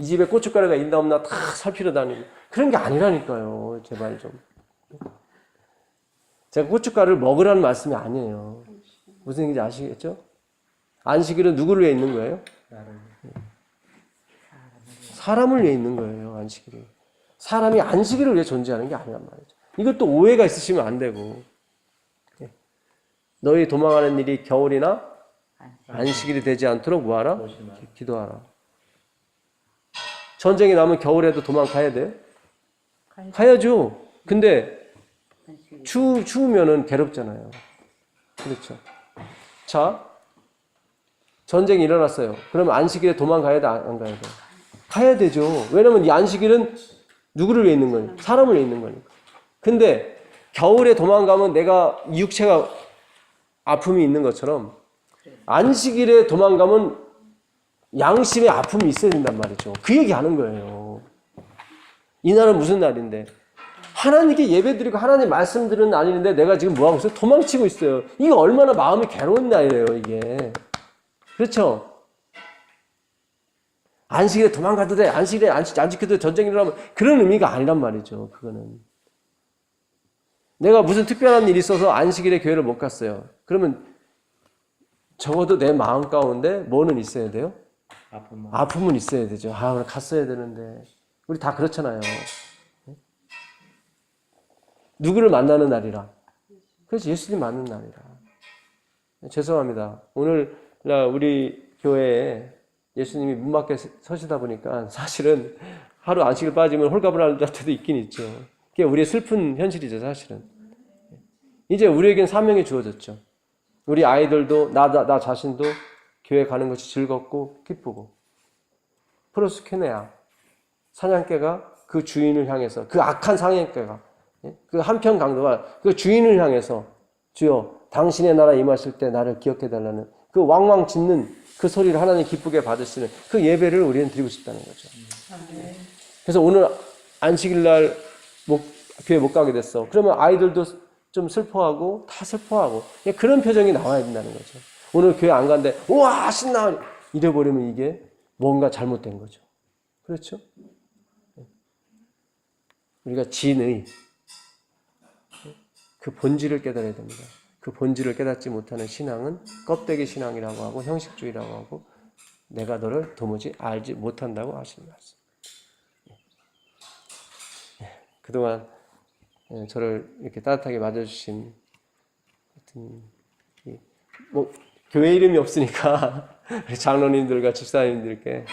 이 집에 고춧가루가 있나 없나 다 살피러 다니고 그런 게 아니라니까요. 제발 좀. 제가 고춧가루를 먹으라는 말씀이 아니에요. 무슨 얘기인지 아시겠죠? 안식일은 누구를 위해 있는 거예요? 사람을 위해 있는 거예요. 안식일이. 사람이 안식일을 위해 존재하는 게 아니란 말이죠. 이것도 오해가 있으시면 안 되고. 너희 도망하는 일이 겨울이나 안식일이 되지 않도록 뭐하라? 기도하라. 전쟁이 나면 겨울에도 도망가야 돼요? 가야죠. 근데 추우면은 괴롭잖아요. 그렇죠. 자, 전쟁이 일어났어요. 그러면 안식일에 도망가야 돼? 안 가야 돼? 가야 되죠. 왜냐면 이 안식일은 누구를 위해 있는 거니까? 사람을 위해 있는 거니까. 근데 겨울에 도망가면 내가 육체가 아픔이 있는 것처럼 안식일에 도망가면 양심의 아픔이 있어야 된단 말이죠. 그 얘기 하는 거예요. 이날은 무슨 날인데? 하나님께 예배드리고 하나님 말씀 들은 날인데 내가 지금 뭐하고 있어요? 도망치고 있어요. 이게 얼마나 마음이 괴로운 날이에요, 이게. 그렇죠? 안식일에 도망가도 돼. 안식일에 안 지켜도 전쟁이 일어나면 그런 의미가 아니란 말이죠. 그거는. 내가 무슨 특별한 일이 있어서 안식일에 교회를 못 갔어요. 그러면 적어도 내 마음 가운데 뭐는 있어야 돼요? 아픔은 있어야 되죠. 아, 오늘 갔어야 되는데. 우리 다 그렇잖아요. 누구를 만나는 날이라. 그래서 예수님 만나는 날이라. 죄송합니다. 오늘 우리 교회에 예수님이 문 밖에 서시다 보니까 사실은 하루 안식일 빠지면 홀가분할 때도 있긴 있죠. 그게 우리의 슬픈 현실이죠, 사실은. 이제 우리에겐 사명이 주어졌죠. 우리 아이들도 나 자신도 교회 가는 것이 즐겁고 기쁘고 프로스케네아 사냥개가 그 주인을 향해서 그 악한 사냥개가 그 한편 강도가 그 주인을 향해서 주여 당신의 나라 임하실 때 나를 기억해 달라는 그 왕왕 짖는 그 소리를 하나님 기쁘게 받으시는 그 예배를 우리는 드리고 싶다는 거죠. 그래서 오늘 안식일 날 교회 못 가게 됐어. 그러면 아이들도 좀 슬퍼하고 다 슬퍼하고 그런 표정이 나와야 된다는 거죠. 오늘 교회 안 간대. 우와 신나 이래버리면 이게 뭔가 잘못된 거죠. 그렇죠? 우리가 진의 그 본질을 깨달아야 됩니다. 그 본질을 깨닫지 못하는 신앙은 껍데기 신앙이라고 하고 형식주의라고 하고 내가 너를 도무지 알지 못한다고 하시는 말씀. 그동안 저를 이렇게 따뜻하게 맞아주신 교회 이름이 없으니까 장로님들과 집사님들께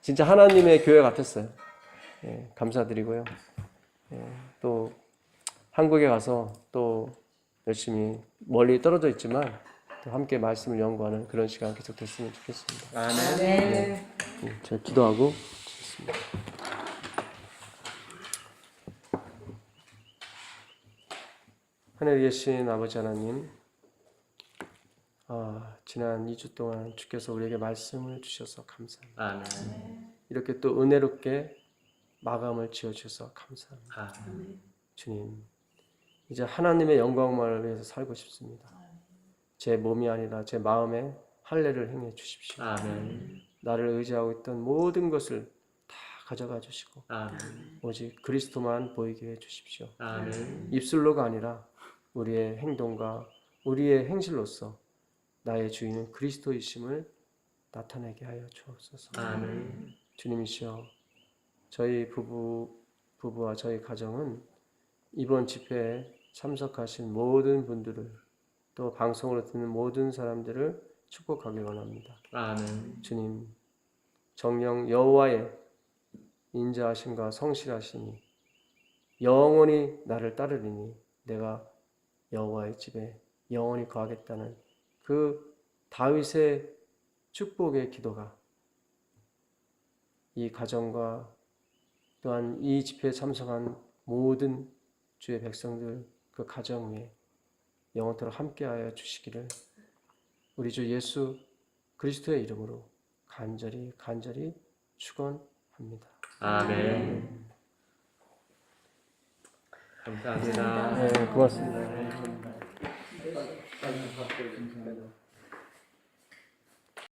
진짜 하나님의 교회 같았어요. 감사드리고요. 또 한국에 가서 또 열심히 멀리 떨어져 있지만 또 함께 말씀을 연구하는 그런 시간 계속 됐으면 좋겠습니다. 아멘. 제가 기도하고 드리겠습니다. 하늘에 계신 아버지 하나님, 지난 2주 동안 주께서 우리에게 말씀을 주셔서 감사합니다. 아멘. 이렇게 또 은혜롭게 마감을 지어주셔서 감사합니다. 아멘. 주님, 이제 하나님의 영광만을 위해서 살고 싶습니다. 제 몸이 아니라 제 마음에 할례를 행해 주십시오. 아멘. 나를 의지하고 있던 모든 것을 다 가져가 주시고 아멘. 오직 그리스도만 보이게 해 주십시오. 아멘. 입술로가 아니라 우리의 행동과 우리의 행실로서 나의 주인은 그리스도이심을 나타내게 하여 주옵소서. 아멘. 주님이시여, 저희 부부와 저희 가정은 이번 집회에 참석하신 모든 분들을 또 방송으로 듣는 모든 사람들을 축복하길 원합니다. 아멘. 주님, 정령 여호와의 인자하심과 성실하심이 영원히 나를 따르리니 내가 여호와의 집에 영원히 거하겠다는 그 다윗의 축복의 기도가 이 가정과 또한 이 집회에 참석한 모든 주의 백성들 그 가정 위에 영원토록 함께하여 주시기를 우리 주 예수 그리스도의 이름으로 간절히 축원합니다. 아멘. 감사합니다. 네, 고맙습니다.